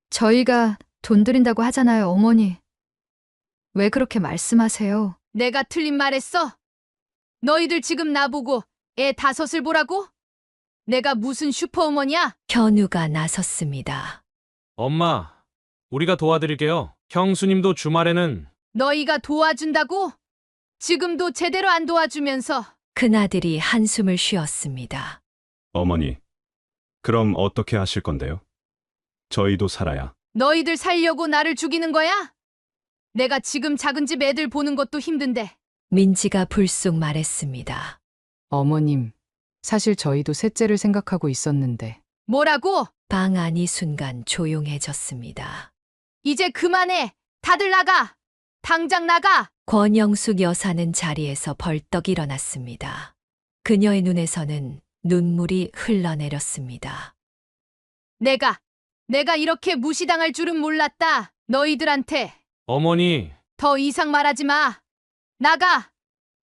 Speaker 2: 저희가 돈 드린다고 하잖아요, 어머니. 왜 그렇게 말씀하세요? 내가 틀린 말했어? 너희들 지금 나보고 애 5을 보라고? 내가 무슨 슈퍼우먼이야?
Speaker 4: 현우가 나섰습니다.
Speaker 6: 엄마, 우리가 도와드릴게요. 형수님도 주말에는.
Speaker 2: 너희가 도와준다고? 지금도 제대로 안 도와주면서.
Speaker 4: 큰아들이 한숨을 쉬었습니다.
Speaker 9: 어머니, 그럼 어떻게 하실 건데요? 저희도 살아야.
Speaker 2: 너희들 살려고 나를 죽이는 거야? 내가 지금 작은 집 애들 보는 것도 힘든데.
Speaker 4: 민지가 불쑥 말했습니다.
Speaker 1: 어머님, 사실 저희도 셋째를 생각하고 있었는데.
Speaker 2: 뭐라고?
Speaker 4: 방 안이 순간 조용해졌습니다.
Speaker 2: 이제 그만해. 다들 나가. 당장 나가.
Speaker 4: 권영숙 여사는 자리에서 벌떡 일어났습니다. 그녀의 눈에서는 눈물이 흘러내렸습니다.
Speaker 2: 내가 이렇게 무시당할 줄은 몰랐다. 너희들한테.
Speaker 6: 어머니,
Speaker 2: 더 이상 말하지 마. 나가.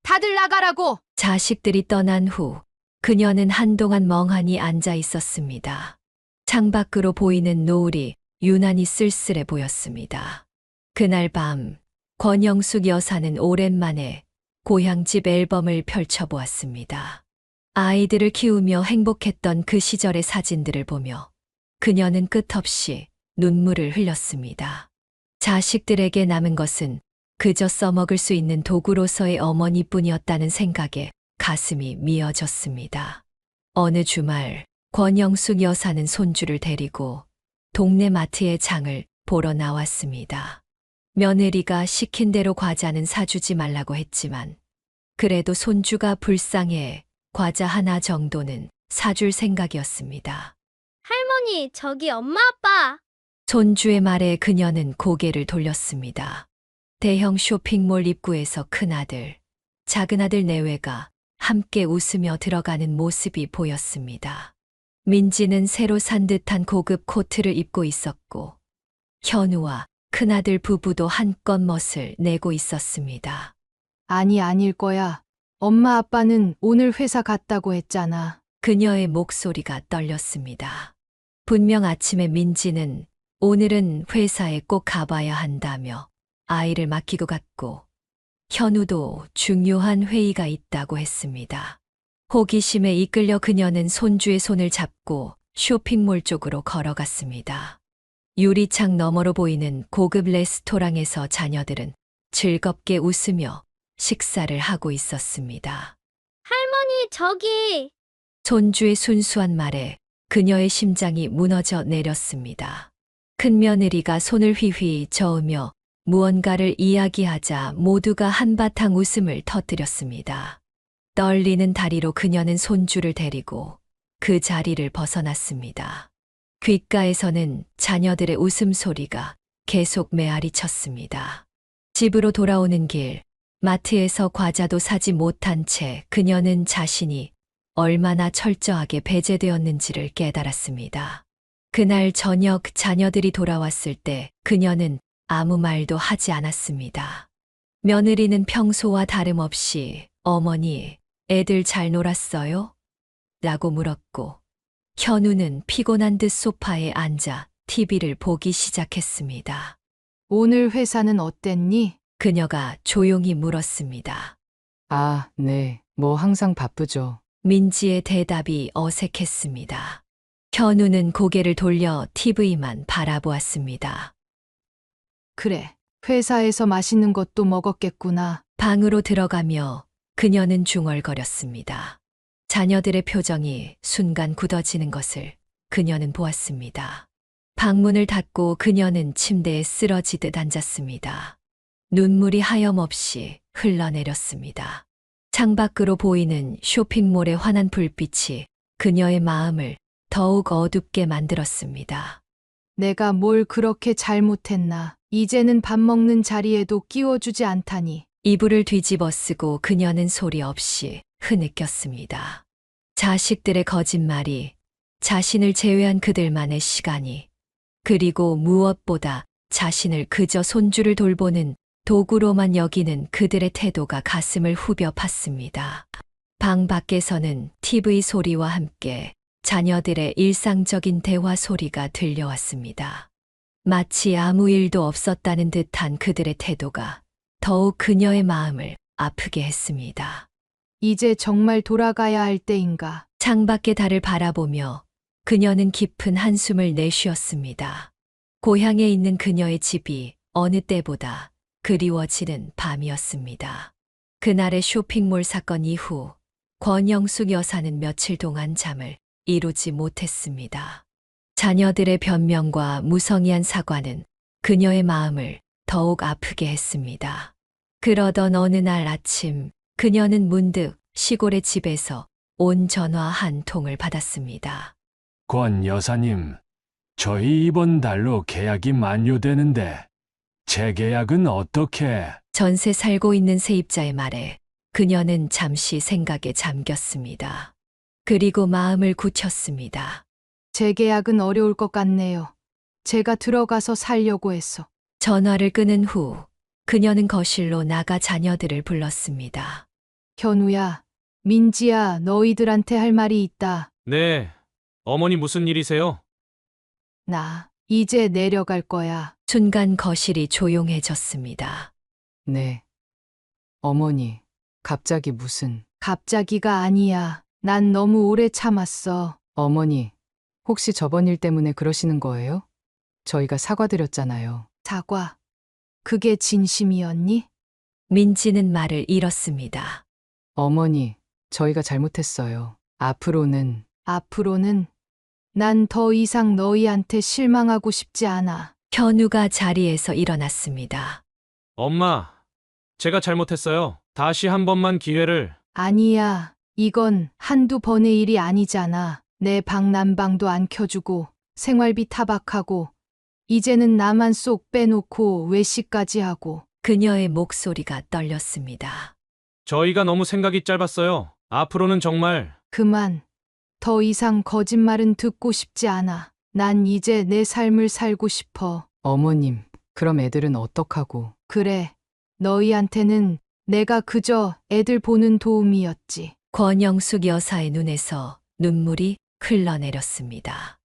Speaker 2: 다들 나가라고.
Speaker 4: 자식들이 떠난 후 그녀는 한동안 멍하니 앉아 있었습니다. 창밖으로 보이는 노을이 유난히 쓸쓸해 보였습니다. 그날 밤 권영숙 여사는 오랜만에 고향집 앨범을 펼쳐보았습니다. 아이들을 키우며 행복했던 그 시절의 사진들을 보며 그녀는 끝없이 눈물을 흘렸습니다. 자식들에게 남은 것은 그저 써먹을 수 있는 도구로서의 어머니뿐이었다는 생각에 가슴이 미어졌습니다. 어느 주말 권영숙 여사는 손주를 데리고 동네 마트의 장을 보러 나왔습니다. 며느리가 시킨 대로 과자는 사주지 말라고 했지만 그래도 손주가 불쌍해 과자 하나 정도는 사줄 생각이었습니다.
Speaker 3: 할머니, 저기 엄마 아빠.
Speaker 4: 손주의 말에 그녀는 고개를 돌렸습니다. 대형 쇼핑몰 입구에서 큰아들, 작은아들 내외가 함께 웃으며 들어가는 모습이 보였습니다. 민지는 새로 산 듯한 고급 코트를 입고 있었고, 현우와 큰아들 부부도 한껏 멋을 내고 있었습니다.
Speaker 2: 아니, 아닐 거야. 엄마 아빠는 오늘 회사 갔다고 했잖아.
Speaker 4: 그녀의 목소리가 떨렸습니다. 분명 아침에 민지는 오늘은 회사에 꼭 가봐야 한다며 아이를 맡기고 갔고, 현우도 중요한 회의가 있다고 했습니다. 호기심에 이끌려 그녀는 손주의 손을 잡고 쇼핑몰 쪽으로 걸어갔습니다. 유리창 너머로 보이는 고급 레스토랑에서 자녀들은 즐겁게 웃으며 식사를 하고 있었습니다.
Speaker 3: 할머니, 저기.
Speaker 4: 손주의 순수한 말에 그녀의 심장이 무너져 내렸습니다. 큰며느리가 손을 휘휘 저으며 무언가를 이야기하자 모두가 한바탕 웃음을 터뜨렸습니다. 떨리는 다리로 그녀는 손주를 데리고 그 자리를 벗어났습니다. 귓가에서는 자녀들의 웃음소리가 계속 메아리 쳤습니다. 집으로 돌아오는 길, 마트에서 과자도 사지 못한 채 그녀는 자신이 얼마나 철저하게 배제되었는지를 깨달았습니다. 그날 저녁 자녀들이 돌아왔을 때 그녀는 아무 말도 하지 않았습니다. 며느리는 평소와 다름없이 어머니, 애들 잘 놀았어요? 라고 물었고, 현우는 피곤한 듯 소파에 앉아 TV를 보기 시작했습니다.
Speaker 2: 오늘 회사는 어땠니?
Speaker 4: 그녀가 조용히 물었습니다.
Speaker 1: 아, 네. 뭐 항상 바쁘죠.
Speaker 4: 민지의 대답이 어색했습니다. 현우는 고개를 돌려 TV만 바라보았습니다.
Speaker 2: 그래. 회사에서 맛있는 것도 먹었겠구나.
Speaker 4: 방으로 들어가며 그녀는 중얼거렸습니다. 자녀들의 표정이 순간 굳어지는 것을 그녀는 보았습니다. 방문을 닫고 그녀는 침대에 쓰러지듯 앉았습니다. 눈물이 하염없이 흘러내렸습니다. 창밖으로 보이는 쇼핑몰의 환한 불빛이 그녀의 마음을 더욱 어둡게 만들었습니다.
Speaker 2: 내가 뭘 그렇게 잘못했나. 이제는 밥 먹는 자리에도 끼워주지 않다니.
Speaker 4: 이불을 뒤집어 쓰고 그녀는 소리 없이 흐느꼈습니다. 자식들의 거짓말이, 자신을 제외한 그들만의 시간이, 그리고 무엇보다 자신을 그저 손주를 돌보는 도구로만 여기는 그들의 태도가 가슴을 후벼 팠습니다. 방 밖에서는 TV 소리와 함께 자녀들의 일상적인 대화 소리가 들려왔습니다. 마치 아무 일도 없었다는 듯한 그들의 태도가 더욱 그녀의 마음을 아프게 했습니다.
Speaker 2: 이제 정말 돌아가야 할 때인가.
Speaker 4: 창밖의 달을 바라보며 그녀는 깊은 한숨을 내쉬었습니다. 고향에 있는 그녀의 집이 어느 때보다 그리워지는 밤이었습니다. 그날의 쇼핑몰 사건 이후 권영숙 여사는 며칠 동안 잠을 이루지 못했습니다. 자녀들의 변명과 무성의한 사과는 그녀의 마음을 더욱 아프게 했습니다. 그러던 어느 날 아침 그녀는 문득 시골의 집에서 온 전화 한 통을 받았습니다.
Speaker 10: 권 여사님, 저희 이번 달로 계약이 만료되는데 재계약은 어떻게?
Speaker 4: 전세 살고 있는 세입자의 말에 그녀는 잠시 생각에 잠겼습니다. 그리고 마음을 굳혔습니다.
Speaker 2: 재계약은 어려울 것 같네요. 제가 들어가서 살려고 했어.
Speaker 4: 전화를 끊은 후 그녀는 거실로 나가 자녀들을 불렀습니다.
Speaker 2: 현우야, 민지야, 너희들한테 할 말이 있다.
Speaker 6: 네. 어머니 무슨 일이세요?
Speaker 2: 나 이제 내려갈 거야.
Speaker 4: 순간 거실이 조용해졌습니다.
Speaker 1: 네. 어머니, 갑자기 무슨...
Speaker 2: 갑자기가 아니야. 난 너무 오래 참았어.
Speaker 1: 어머니, 혹시 저번 일 때문에 그러시는 거예요? 저희가 사과드렸잖아요.
Speaker 2: 사과. 그게 진심이었니?
Speaker 4: 민지는 말을 잃었습니다.
Speaker 1: 어머니, 저희가 잘못했어요. 앞으로는
Speaker 2: 난 더 이상 너희한테 실망하고 싶지 않아.
Speaker 4: 현우가 자리에서 일어났습니다.
Speaker 6: 엄마, 제가 잘못했어요. 다시 한 번만 기회를.
Speaker 2: 아니야. 이건 한두 번의 일이 아니잖아. 내 방 난방도 안 켜주고 생활비 타박하고 이제는 나만 쏙 빼놓고 외식까지 하고
Speaker 4: 그녀의 목소리가 떨렸습니다.
Speaker 6: 저희가 너무 생각이 짧았어요. 앞으로는 정말
Speaker 2: 그만. 더 이상 거짓말은 듣고 싶지 않아. 난 이제 내 삶을 살고 싶어.
Speaker 1: 어머님, 그럼 애들은 어떡하고?
Speaker 2: 그래. 너희한테는 내가 그저 애들 보는 도움이었지.
Speaker 4: 권영숙 여사의 눈에서 눈물이 흘러내렸습니다.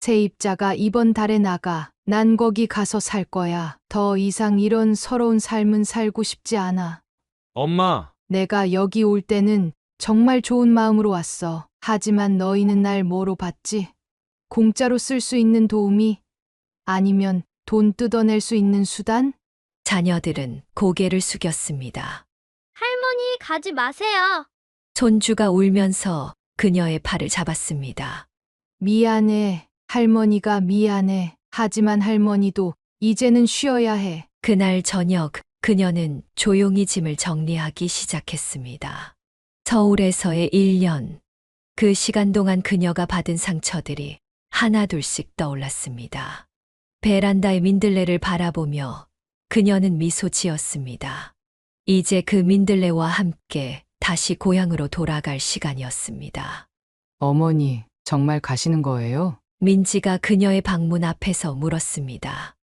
Speaker 2: 세입자가 이번 달에 나가. 난 거기 가서 살 거야. 더 이상 이런 서러운 삶은 살고 싶지 않아.
Speaker 6: 엄마,
Speaker 2: 내가 여기 올 때는 정말 좋은 마음으로 왔어. 하지만 너희는 날 뭐로 봤지? 공짜로 쓸 수 있는 도우미? 아니면 돈 뜯어낼 수 있는 수단?
Speaker 4: 자녀들은 고개를 숙였습니다.
Speaker 3: 할머니 가지 마세요.
Speaker 4: 손주가 울면서 그녀의 팔을 잡았습니다.
Speaker 2: 미안해. 할머니가 미안해. 하지만 할머니도 이제는 쉬어야 해.
Speaker 4: 그날 저녁 그녀는 조용히 짐을 정리하기 시작했습니다. 서울에서의 1년. 그 시간 동안 그녀가 받은 상처들이 하나둘씩 떠올랐습니다. 베란다의 민들레를 바라보며 그녀는 미소 지었습니다. 이제 그 민들레와 함께 다시 고향으로 돌아갈 시간이었습니다.
Speaker 1: 어머니, 정말 가시는 거예요?
Speaker 4: 민지가 그녀의 방문 앞에서 물었습니다.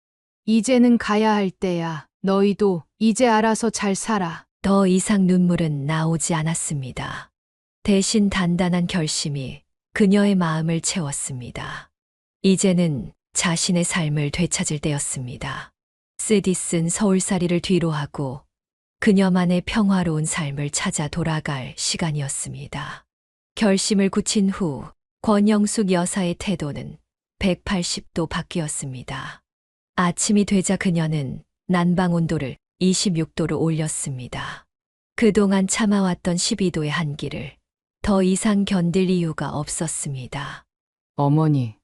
Speaker 2: 이제는 가야 할 때야. 너희도 이제 알아서 잘 살아.
Speaker 4: 더 이상 눈물은 나오지 않았습니다. 대신 단단한 결심이 그녀의 마음을 채웠습니다. 이제는 자신의 삶을 되찾을 때였습니다. 쓰디쓴 서울살이를 뒤로하고 그녀만의 평화로운 삶을 찾아 돌아갈 시간이었습니다. 결심을 굳힌 후 권영숙 여사의 태도는 180도 바뀌었습니다. 아침이 되자 그녀는 난방 온도를 26도로 올렸습니다. 그동안 참아왔던 12도의 한기를 더 이상 견딜 이유가 없었습니다.
Speaker 1: 어머니,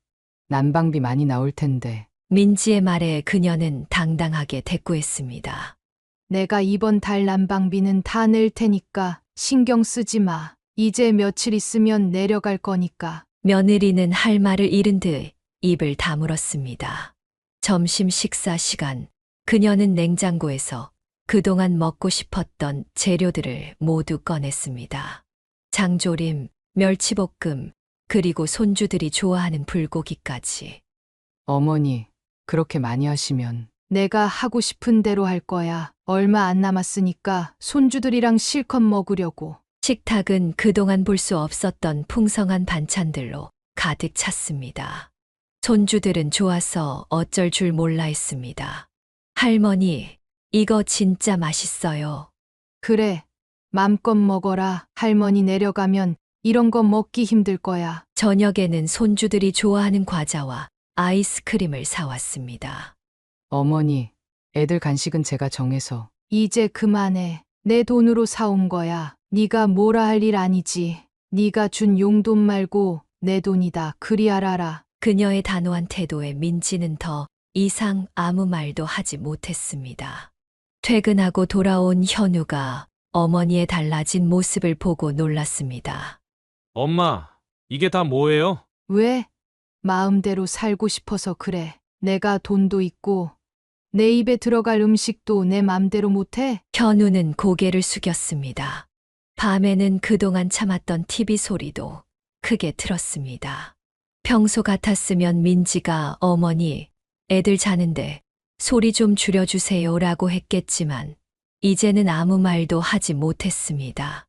Speaker 1: 난방비 많이 나올 텐데.
Speaker 4: 민지의 말에 그녀는 당당하게 대꾸했습니다.
Speaker 2: 내가 이번 달 난방비는 다 낼 테니까 신경 쓰지 마. 이제 며칠 있으면 내려갈 거니까.
Speaker 4: 며느리는 할 말을 잃은 듯 입을 다물었습니다. 점심 식사 시간, 그녀는 냉장고에서 그동안 먹고 싶었던 재료들을 모두 꺼냈습니다. 장조림, 멸치볶음, 그리고 손주들이 좋아하는 불고기까지.
Speaker 1: 어머니, 그렇게 많이 하시면.
Speaker 2: 내가 하고 싶은 대로 할 거야. 얼마 안 남았으니까 손주들이랑 실컷 먹으려고.
Speaker 4: 식탁은 그동안 볼 수 없었던 풍성한 반찬들로 가득 찼습니다. 손주들은 좋아서 어쩔 줄 몰라 했습니다. 할머니, 이거 진짜 맛있어요.
Speaker 2: 그래. 맘껏 먹어라. 할머니 내려가면 이런 거 먹기 힘들 거야.
Speaker 4: 저녁에는 손주들이 좋아하는 과자와 아이스크림을 사왔습니다.
Speaker 1: 어머니, 애들 간식은 제가 정해서.
Speaker 2: 이제 그만해. 내 돈으로 사온 거야. 네가 뭐라 할 일 아니지. 네가 준 용돈 말고 내 돈이다. 그리 알아라.
Speaker 4: 그녀의 단호한 태도에 민지는 더 이상 아무 말도 하지 못했습니다. 퇴근하고 돌아온 현우가 어머니의 달라진 모습을 보고 놀랐습니다.
Speaker 6: 엄마, 이게 다 뭐예요?
Speaker 2: 왜? 마음대로 살고 싶어서 그래. 내가 돈도 있고 내 입에 들어갈 음식도 내 맘대로 못해?
Speaker 4: 현우는 고개를 숙였습니다. 밤에는 그동안 참았던 TV 소리도 크게 틀었습니다. 평소 같았으면 민지가 어머니, 애들 자는데 소리 좀 줄여주세요라고 했겠지만 이제는 아무 말도 하지 못했습니다.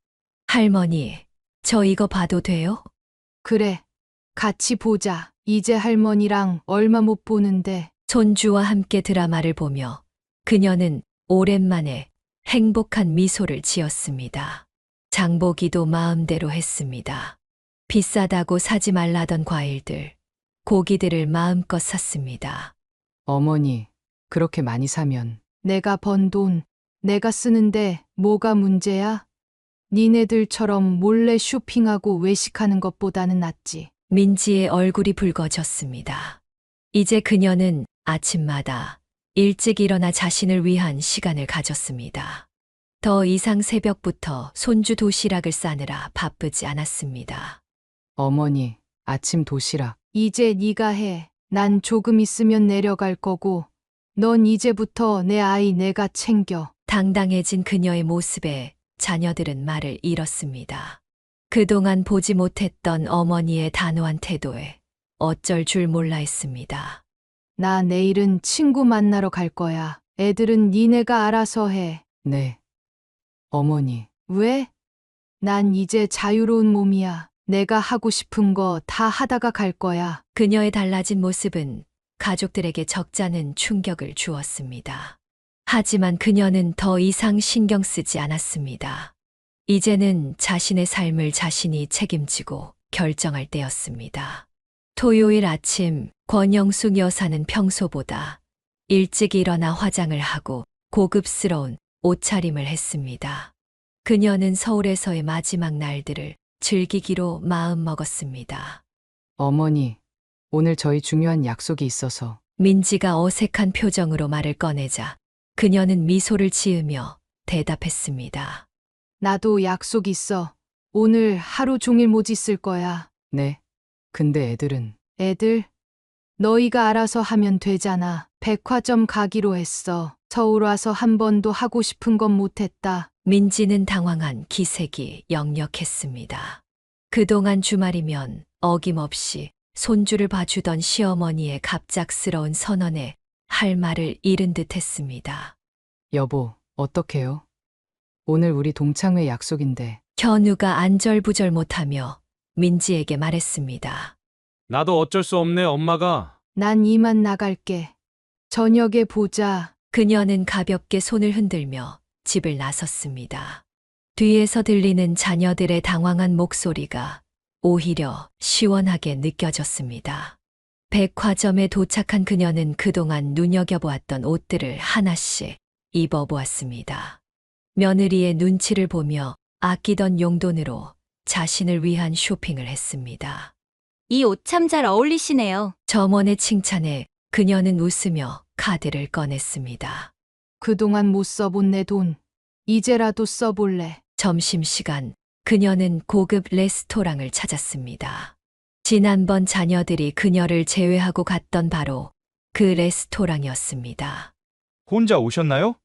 Speaker 4: 할머니, 저 이거 봐도 돼요?
Speaker 2: 그래. 같이 보자. 이제 할머니랑 얼마 못 보는데.
Speaker 4: 손주와 함께 드라마를 보며 그녀는 오랜만에 행복한 미소를 지었습니다. 장보기도 마음대로 했습니다. 비싸다고 사지 말라던 과일들, 고기들을 마음껏 샀습니다.
Speaker 1: 어머니, 그렇게 많이 사면.
Speaker 2: 내가 번 돈, 내가 쓰는데 뭐가 문제야? 니네들처럼 몰래 쇼핑하고 외식하는 것보다는 낫지.
Speaker 4: 민지의 얼굴이 붉어졌습니다. 이제 그녀는 아침마다 일찍 일어나 자신을 위한 시간을 가졌습니다. 더 이상 새벽부터 손주 도시락을 싸느라 바쁘지 않았습니다.
Speaker 1: 어머니, 아침 도시락.
Speaker 2: 이제 네가 해. 난 조금 있으면 내려갈 거고 넌 이제부터 내 아이 내가 챙겨.
Speaker 4: 당당해진 그녀의 모습에 자녀들은 말을 잃었습니다. 그동안 보지 못했던 어머니의 단호한 태도에 어쩔 줄 몰라 했습니다.
Speaker 2: 나 내일은 친구 만나러 갈 거야. 애들은 니네가 알아서 해.
Speaker 1: 네. 어머니,
Speaker 2: 왜? 난 이제 자유로운 몸이야. 내가 하고 싶은 거 다 하다가 갈 거야.
Speaker 4: 그녀의 달라진 모습은 가족들에게 적잖은 충격을 주었습니다. 하지만 그녀는 더 이상 신경 쓰지 않았습니다. 이제는 자신의 삶을 자신이 책임지고 결정할 때였습니다. 토요일 아침 권영숙 여사는 평소보다 일찍 일어나 화장을 하고 고급스러운 옷차림을 했습니다. 그녀는 서울에서의 마지막 날들을 즐기기로 마음먹었습니다.
Speaker 1: 어머니, 오늘 저희 중요한 약속이 있어서.
Speaker 4: 민지가 어색한 표정으로 말을 꺼내자 그녀는 미소를 지으며 대답했습니다.
Speaker 2: 나도 약속 있어. 오늘 하루 종일 못 있을 거야.
Speaker 1: 네. 근데 애들은.
Speaker 2: 애들? 너희가 알아서 하면 되잖아. 백화점 가기로 했어. 서울 와서 한 번도 하고 싶은 건 못했다.
Speaker 4: 민지는 당황한 기색이 역력했습니다. 그동안 주말이면 어김없이 손주를 봐주던 시어머니의 갑작스러운 선언에 할 말을 잃은 듯 했습니다.
Speaker 1: 여보, 어떡해요? 오늘 우리 동창회 약속인데.
Speaker 4: 현우가 안절부절 못하며 민지에게 말했습니다.
Speaker 6: 나도 어쩔 수 없네, 엄마가.
Speaker 2: 난 이만 나갈게. 저녁에 보자.
Speaker 4: 그녀는 가볍게 손을 흔들며 집을 나섰습니다. 뒤에서 들리는 자녀들의 당황한 목소리가 오히려 시원하게 느껴졌습니다. 백화점에 도착한 그녀는 그동안 눈여겨보았던 옷들을 하나씩 입어보았습니다. 며느리의 눈치를 보며 아끼던 용돈으로 자신을 위한 쇼핑을 했습니다.
Speaker 11: 이 옷 참 잘 어울리시네요.
Speaker 4: 점원의 칭찬에 그녀는 웃으며 카드를 꺼냈습니다.
Speaker 2: 그동안 못 써본 내 돈. 이제라도 써볼래.
Speaker 4: 점심시간 그녀는 고급 레스토랑을 찾았습니다. 지난번 자녀들이 그녀를 제외하고 갔던 바로 그 레스토랑이었습니다.
Speaker 12: 혼자 오셨나요?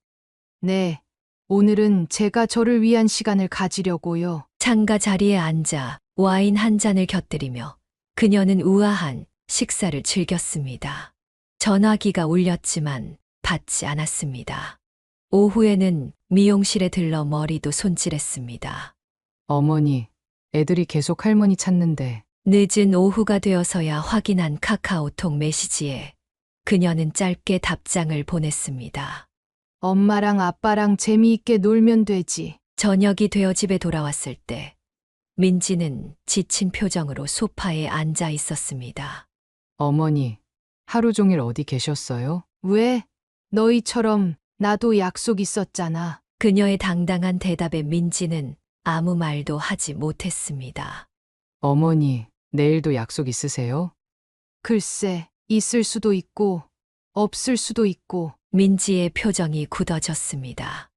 Speaker 2: 네. 오늘은 제가 저를 위한 시간을 가지려고요.
Speaker 4: 창가 자리에 앉아 와인 한 잔을 곁들이며 그녀는 우아한 식사를 즐겼습니다. 전화기가 울렸지만 받지 않았습니다. 오후에는 미용실에 들러 머리도 손질했습니다.
Speaker 1: 어머니, 애들이 계속 할머니 찾는데.
Speaker 4: 늦은 오후가 되어서야 확인한 카카오톡 메시지에 그녀는 짧게 답장을 보냈습니다.
Speaker 2: 엄마랑 아빠랑 재미있게 놀면 되지.
Speaker 4: 저녁이 되어 집에 돌아왔을 때 민지는 지친 표정으로 소파에 앉아 있었습니다.
Speaker 1: 어머니, 하루 종일 어디 계셨어요?
Speaker 2: 왜? 너희처럼 나도 약속 있었잖아.
Speaker 4: 그녀의 당당한 대답에 민지는 아무 말도 하지 못했습니다.
Speaker 1: 어머니, 내일도 약속 있으세요?
Speaker 2: 글쎄, 있을 수도 있고, 없을 수도 있고.
Speaker 4: 민지의 표정이 굳어졌습니다.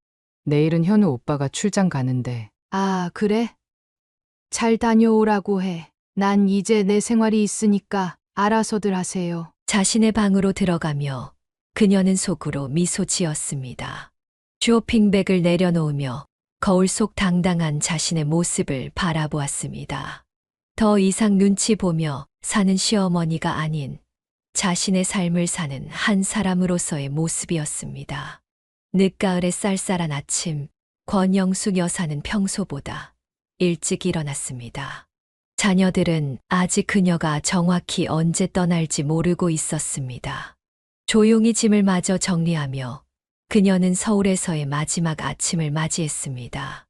Speaker 1: 내일은 현우 오빠가 출장 가는데.
Speaker 2: 아, 그래? 잘 다녀오라고 해. 난 이제 내 생활이 있으니까 알아서들 하세요.
Speaker 4: 자신의 방으로 들어가며 그녀는 속으로 미소 지었습니다. 쇼핑백을 내려놓으며 거울 속 당당한 자신의 모습을 바라보았습니다. 더 이상 눈치 보며 사는 시어머니가 아닌 자신의 삶을 사는 한 사람으로서의 모습이었습니다. 늦가을의 쌀쌀한 아침, 권영숙 여사는 평소보다 일찍 일어났습니다. 자녀들은 아직 그녀가 정확히 언제 떠날지 모르고 있었습니다. 조용히 짐을 마저 정리하며 그녀는 서울에서의 마지막 아침을 맞이했습니다.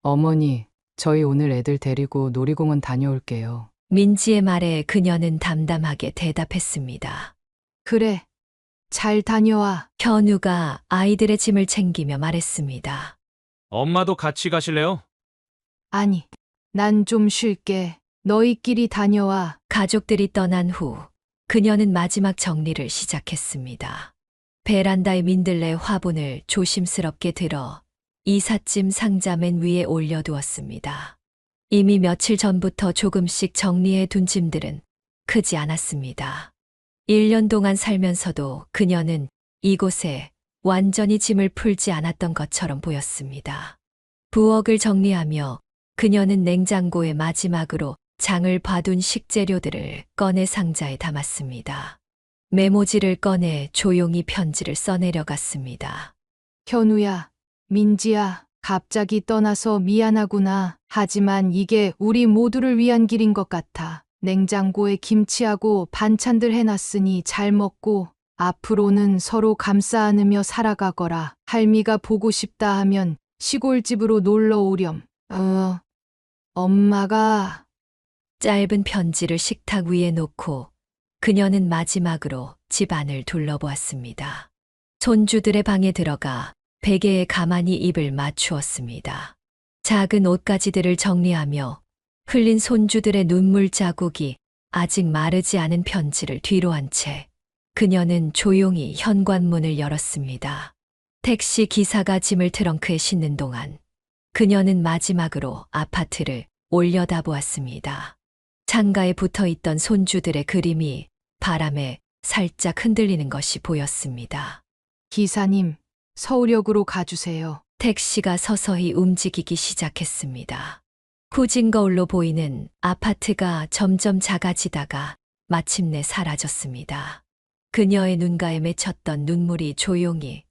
Speaker 1: 어머니, 저희 오늘 애들 데리고 놀이공원 다녀올게요.
Speaker 4: 민지의 말에 그녀는 담담하게 대답했습니다.
Speaker 2: 그래. 잘 다녀와.
Speaker 4: 현우가 아이들의 짐을 챙기며 말했습니다.
Speaker 6: 엄마도 같이 가실래요?
Speaker 2: 아니, 난 좀 쉴게. 너희끼리 다녀와.
Speaker 4: 가족들이 떠난 후 그녀는 마지막 정리를 시작했습니다. 베란다의 민들레 화분을 조심스럽게 들어 이삿짐 상자 맨 위에 올려두었습니다. 이미 며칠 전부터 조금씩 정리해 둔 짐들은 크지 않았습니다. 1년 동안 살면서도 그녀는 이곳에 완전히 짐을 풀지 않았던 것처럼 보였습니다. 부엌을 정리하며 그녀는 냉장고에 마지막으로 장을 봐둔 식재료들을 꺼내 상자에 담았습니다. 메모지를 꺼내 조용히 편지를 써내려갔습니다.
Speaker 2: 현우야, 민지야, 갑자기 떠나서 미안하구나. 하지만 이게 우리 모두를 위한 길인 것 같아. 냉장고에 김치하고 반찬들 해놨으니 잘 먹고 앞으로는 서로 감싸 안으며 살아가거라. 할미가 보고 싶다 하면 시골집으로 놀러 오렴. 엄마가
Speaker 4: 짧은 편지를 식탁 위에 놓고 그녀는 마지막으로 집안을 둘러보았습니다. 손주들의 방에 들어가 베개에 가만히 입을 맞추었습니다. 작은 옷가지들을 정리하며 흘린 손주들의 눈물 자국이 아직 마르지 않은 편지를 뒤로 한 채 그녀는 조용히 현관문을 열었습니다. 택시 기사가 짐을 트렁크에 싣는 동안 그녀는 마지막으로 아파트를 올려다보았습니다. 창가에 붙어 있던 손주들의 그림이 바람에 살짝 흔들리는 것이 보였습니다.
Speaker 2: 기사님, 서울역으로 가주세요.
Speaker 4: 택시가 서서히 움직이기 시작했습니다. 후진 거울로 보이는 아파트가 점점 작아지다가 마침내 사라졌습니다. 그녀의 눈가에 맺혔던 눈물이 조용히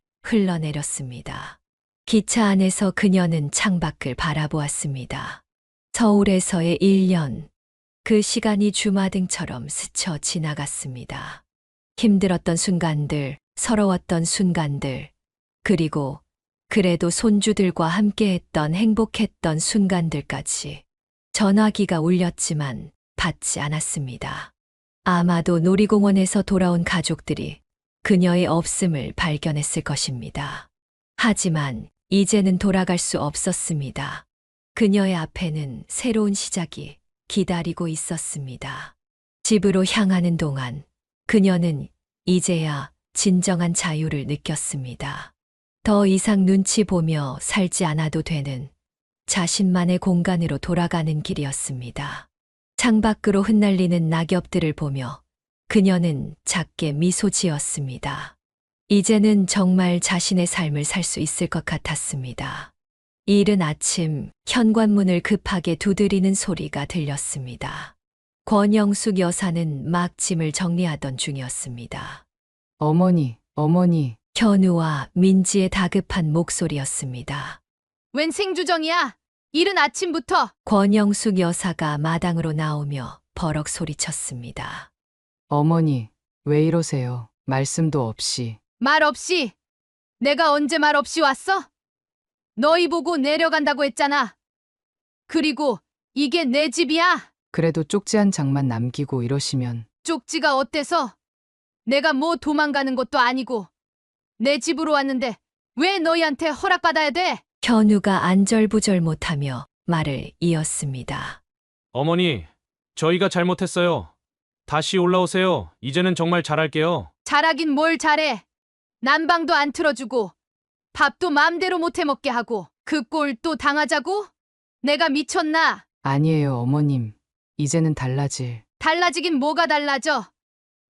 Speaker 4: 흘러내렸습니다. 기차 안에서 그녀는 창밖을 바라보았습니다. 서울에서의 1년, 그 시간이 주마등처럼 스쳐 지나갔습니다. 힘들었던 순간들, 서러웠던 순간들, 그리고 그래도 손주들과 함께했던 행복했던 순간들까지. 전화기가 울렸지만 받지 않았습니다. 아마도 놀이공원에서 돌아온 가족들이 그녀의 없음을 발견했을 것입니다. 하지만 이제는 돌아갈 수 없었습니다. 그녀의 앞에는 새로운 시작이 기다리고 있었습니다. 집으로 향하는 동안 그녀는 이제야 진정한 자유를 느꼈습니다. 더 이상 눈치 보며 살지 않아도 되는 자신만의 공간으로 돌아가는 길이었습니다. 창밖으로 흩날리는 낙엽들을 보며 그녀는 작게 미소 지었습니다. 이제는 정말 자신의 삶을 살 수 있을 것 같았습니다. 이른 아침 현관문을 급하게 두드리는 소리가 들렸습니다. 권영숙 여사는 막 짐을 정리하던 중이었습니다.
Speaker 1: 어머니,
Speaker 4: 현우와 민지의 다급한 목소리였습니다.
Speaker 2: 웬 생주정이야? 이른 아침부터.
Speaker 4: 권영숙 여사가 마당으로 나오며 버럭 소리쳤습니다.
Speaker 1: 어머니, 왜 이러세요? 말씀도 없이.
Speaker 2: 말 없이? 내가 언제 말 없이 왔어? 너희 보고 내려간다고 했잖아. 그리고 이게 내 집이야.
Speaker 1: 그래도 쪽지 한 장만 남기고 이러시면.
Speaker 2: 쪽지가 어때서? 내가 뭐 도망가는 것도 아니고 내 집으로 왔는데 왜 너희한테 허락받아야 돼?
Speaker 4: 현우가 안절부절 못하며 말을 이었습니다.
Speaker 6: 어머니, 저희가 잘못했어요. 다시 올라오세요. 이제는 정말 잘할게요.
Speaker 2: 잘하긴 뭘 잘해. 난방도 안 틀어주고 밥도 맘대로 못 해먹게 하고 그 꼴 또 당하자고? 내가 미쳤나?
Speaker 1: 아니에요, 어머님. 이제는
Speaker 2: 달라지긴 뭐가 달라져?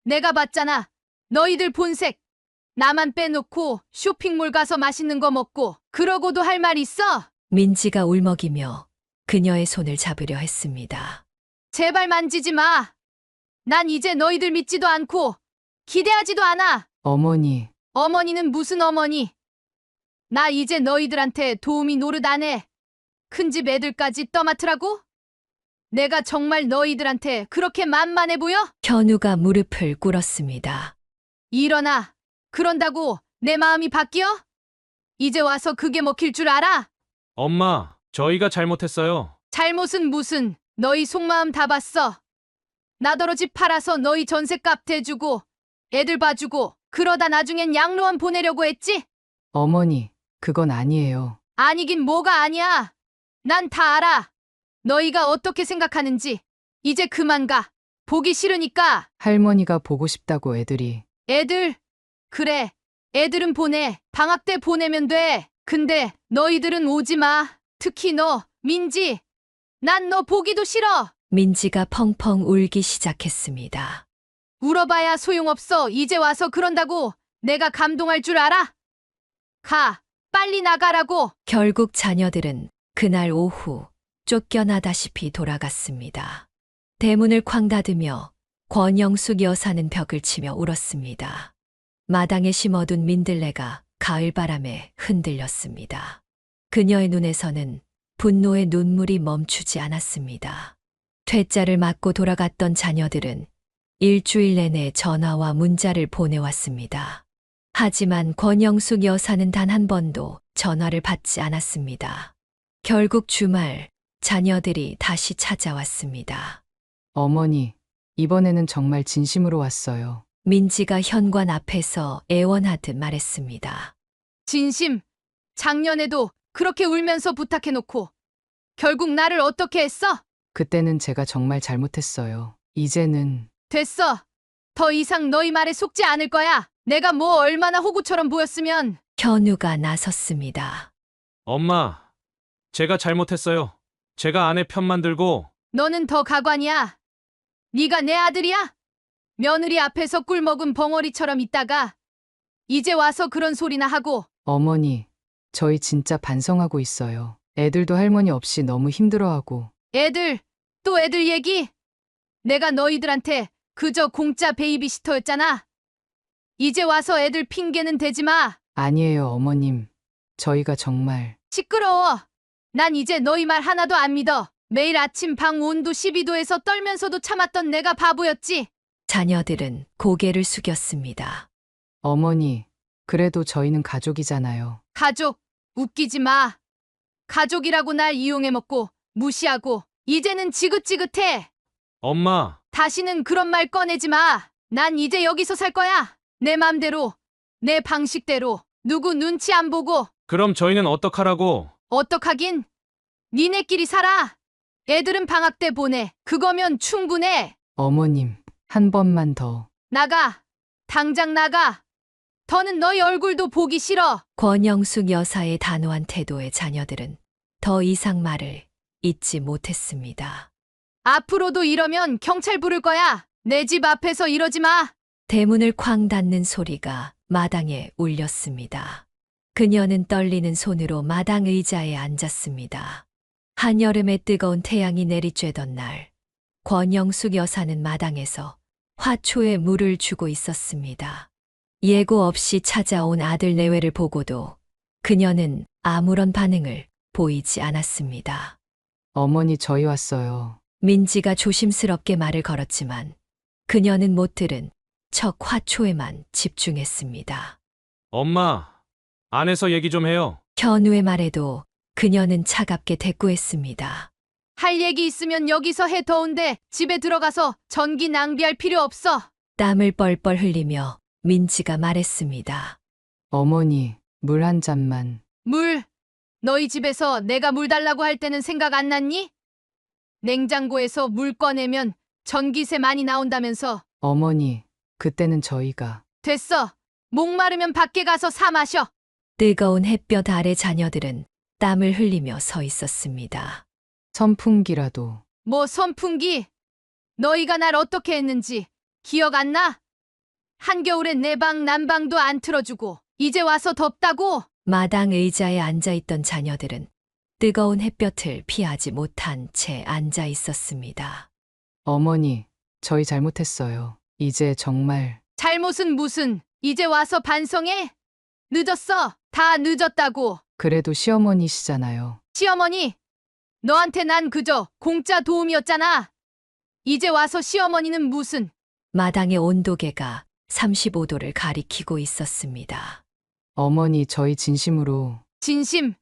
Speaker 2: 내가 봤잖아. 너희들 본색. 나만 빼놓고 쇼핑몰 가서 맛있는 거 먹고 그러고도 할 말 있어?
Speaker 4: 민지가 울먹이며 그녀의 손을 잡으려 했습니다.
Speaker 2: 제발 만지지 마. 난 이제 너희들 믿지도 않고 기대하지도 않아.
Speaker 1: 어머니,
Speaker 2: 어머니는 무슨 어머니? 나 이제 너희들한테 도우미 노릇 안 해. 큰 집 애들까지 떠맡으라고? 내가 정말 너희들한테 그렇게 만만해 보여?
Speaker 4: 현우가 무릎을 꿇었습니다.
Speaker 2: 일어나. 그런다고 내 마음이 바뀌어? 이제 와서 그게 먹힐 줄 알아?
Speaker 6: 엄마, 저희가 잘못했어요.
Speaker 2: 잘못은 무슨. 너희 속마음 다 봤어. 나더러 집 팔아서 너희 전셋값 대주고 애들 봐주고 그러다 나중엔 양로원 보내려고 했지?
Speaker 1: 어머니, 그건 아니에요.
Speaker 2: 아니긴 뭐가 아니야. 난 다 알아. 너희가 어떻게 생각하는지. 이제 그만 가. 보기 싫으니까.
Speaker 1: 할머니가 보고 싶다고 애들이.
Speaker 2: 애들. 그래. 애들은 보내. 방학 때 보내면 돼. 근데 너희들은 오지 마. 특히 너, 민지. 난 너 보기도 싫어.
Speaker 4: 민지가 펑펑 울기 시작했습니다.
Speaker 2: 울어봐야 소용없어. 이제 와서 그런다고 내가 감동할 줄 알아? 가, 빨리 나가라고.
Speaker 4: 결국 자녀들은 그날 오후 쫓겨나다시피 돌아갔습니다. 대문을 쾅 닫으며 권영숙 여사는 벽을 치며 울었습니다. 마당에 심어둔 민들레가 가을바람에 흔들렸습니다. 그녀의 눈에서는 분노의 눈물이 멈추지 않았습니다. 퇴짜를 맞고 돌아갔던 자녀들은 일주일 내내 전화와 문자를 보내왔습니다. 하지만 권영숙 여사는 단 한 번도 전화를 받지 않았습니다. 결국 주말 자녀들이 다시 찾아왔습니다.
Speaker 1: 어머니, 이번에는 정말 진심으로 왔어요.
Speaker 4: 민지가 현관 앞에서 애원하듯 말했습니다.
Speaker 2: 진심, 작년에도 그렇게 울면서 부탁해놓고 결국 나를 어떻게 했어?
Speaker 1: 그때는 제가 정말 잘못했어요. 이제는
Speaker 2: 됐어. 더 이상 너희 말에 속지 않을 거야. 내가 뭐 얼마나 호구처럼 보였으면.
Speaker 4: 현우가 나섰습니다.
Speaker 6: 엄마, 제가 잘못했어요. 제가 아내 편만 들고
Speaker 2: 너는 더 가관이야. 네가 내 아들이야? 며느리 앞에서 꿀먹은 벙어리처럼 있다가 이제 와서 그런 소리나 하고.
Speaker 1: 어머니, 저희 진짜 반성하고 있어요. 애들도 할머니 없이 너무 힘들어하고.
Speaker 2: 애들, 또 애들 얘기? 내가 너희들한테 그저 공짜 베이비시터였잖아. 이제 와서 애들 핑계는 대지 마.
Speaker 1: 아니에요, 어머님. 저희가 정말.
Speaker 2: 시끄러워. 난 이제 너희 말 하나도 안 믿어. 매일 아침 방 온도 12도에서 떨면서도 참았던 내가 바보였지.
Speaker 4: 자녀들은 고개를 숙였습니다.
Speaker 1: 어머니, 그래도 저희는 가족이잖아요.
Speaker 2: 가족, 웃기지 마. 가족이라고 날 이용해 먹고 무시하고 이제는 지긋지긋해.
Speaker 6: 엄마,
Speaker 2: 다시는 그런 말 꺼내지 마. 난 이제 여기서 살 거야. 내 맘대로, 내 방식대로, 누구 눈치 안 보고.
Speaker 6: 그럼 저희는 어떡하라고?
Speaker 2: 어떡하긴? 니네끼리 살아. 애들은 방학 때 보내. 그거면 충분해.
Speaker 1: 어머님, 한 번만 더.
Speaker 2: 나가. 당장 나가. 더는 너희 얼굴도 보기 싫어.
Speaker 4: 권영숙 여사의 단호한 태도에 자녀들은 더 이상 말을 잇지 못했습니다.
Speaker 2: 앞으로도 이러면 경찰 부를 거야. 내 집 앞에서 이러지 마.
Speaker 4: 대문을 쾅 닫는 소리가 마당에 울렸습니다. 그녀는 떨리는 손으로 마당 의자에 앉았습니다. 한여름의 뜨거운 태양이 내리쬐던 날, 권영숙 여사는 마당에서 화초에 물을 주고 있었습니다. 예고 없이 찾아온 아들 내외를 보고도 그녀는 아무런 반응을 보이지 않았습니다.
Speaker 1: 어머니, 저희 왔어요.
Speaker 4: 민지가 조심스럽게 말을 걸었지만 그녀는 못 들은 척 화초에만 집중했습니다.
Speaker 6: 엄마, 안에서 얘기 좀 해요.
Speaker 4: 현우의 말에도 그녀는 차갑게 대꾸했습니다.
Speaker 2: 할 얘기 있으면 여기서 해. 더운데 집에 들어가서 전기 낭비할 필요 없어.
Speaker 4: 땀을 뻘뻘 흘리며 민지가 말했습니다.
Speaker 1: 어머니, 물 한 잔만.
Speaker 2: 물. 너희 집에서 내가 물 달라고 할 때는 생각 안 났니? 냉장고에서 물 꺼내면 전기세 많이 나온다면서.
Speaker 1: 어머니, 그때는 저희가.
Speaker 2: 됐어. 목마르면 밖에 가서 사 마셔.
Speaker 4: 뜨거운 햇볕 아래 자녀들은 땀을 흘리며 서 있었습니다.
Speaker 1: 선풍기라도.
Speaker 2: 뭐 선풍기? 너희가 날 어떻게 했는지 기억 안 나? 한겨울엔 내 방 난방도 안 틀어주고 이제 와서 덥다고?
Speaker 4: 마당 의자에 앉아있던 자녀들은 뜨거운 햇볕을 피하지 못한 채 앉아 있었습니다.
Speaker 1: 어머니, 저희 잘못했어요. 이제 정말.
Speaker 2: 잘못은 무슨? 이제 와서 반성해? 늦었어. 다 늦었다고.
Speaker 1: 그래도 시어머니시잖아요.
Speaker 2: 시어머니, 너한테 난 그저 공짜 도움이었잖아. 이제 와서 시어머니는 무슨?
Speaker 4: 마당의 온도계가 35도를 가리키고 있었습니다.
Speaker 1: 어머니, 저희 진심으로.
Speaker 2: 진심?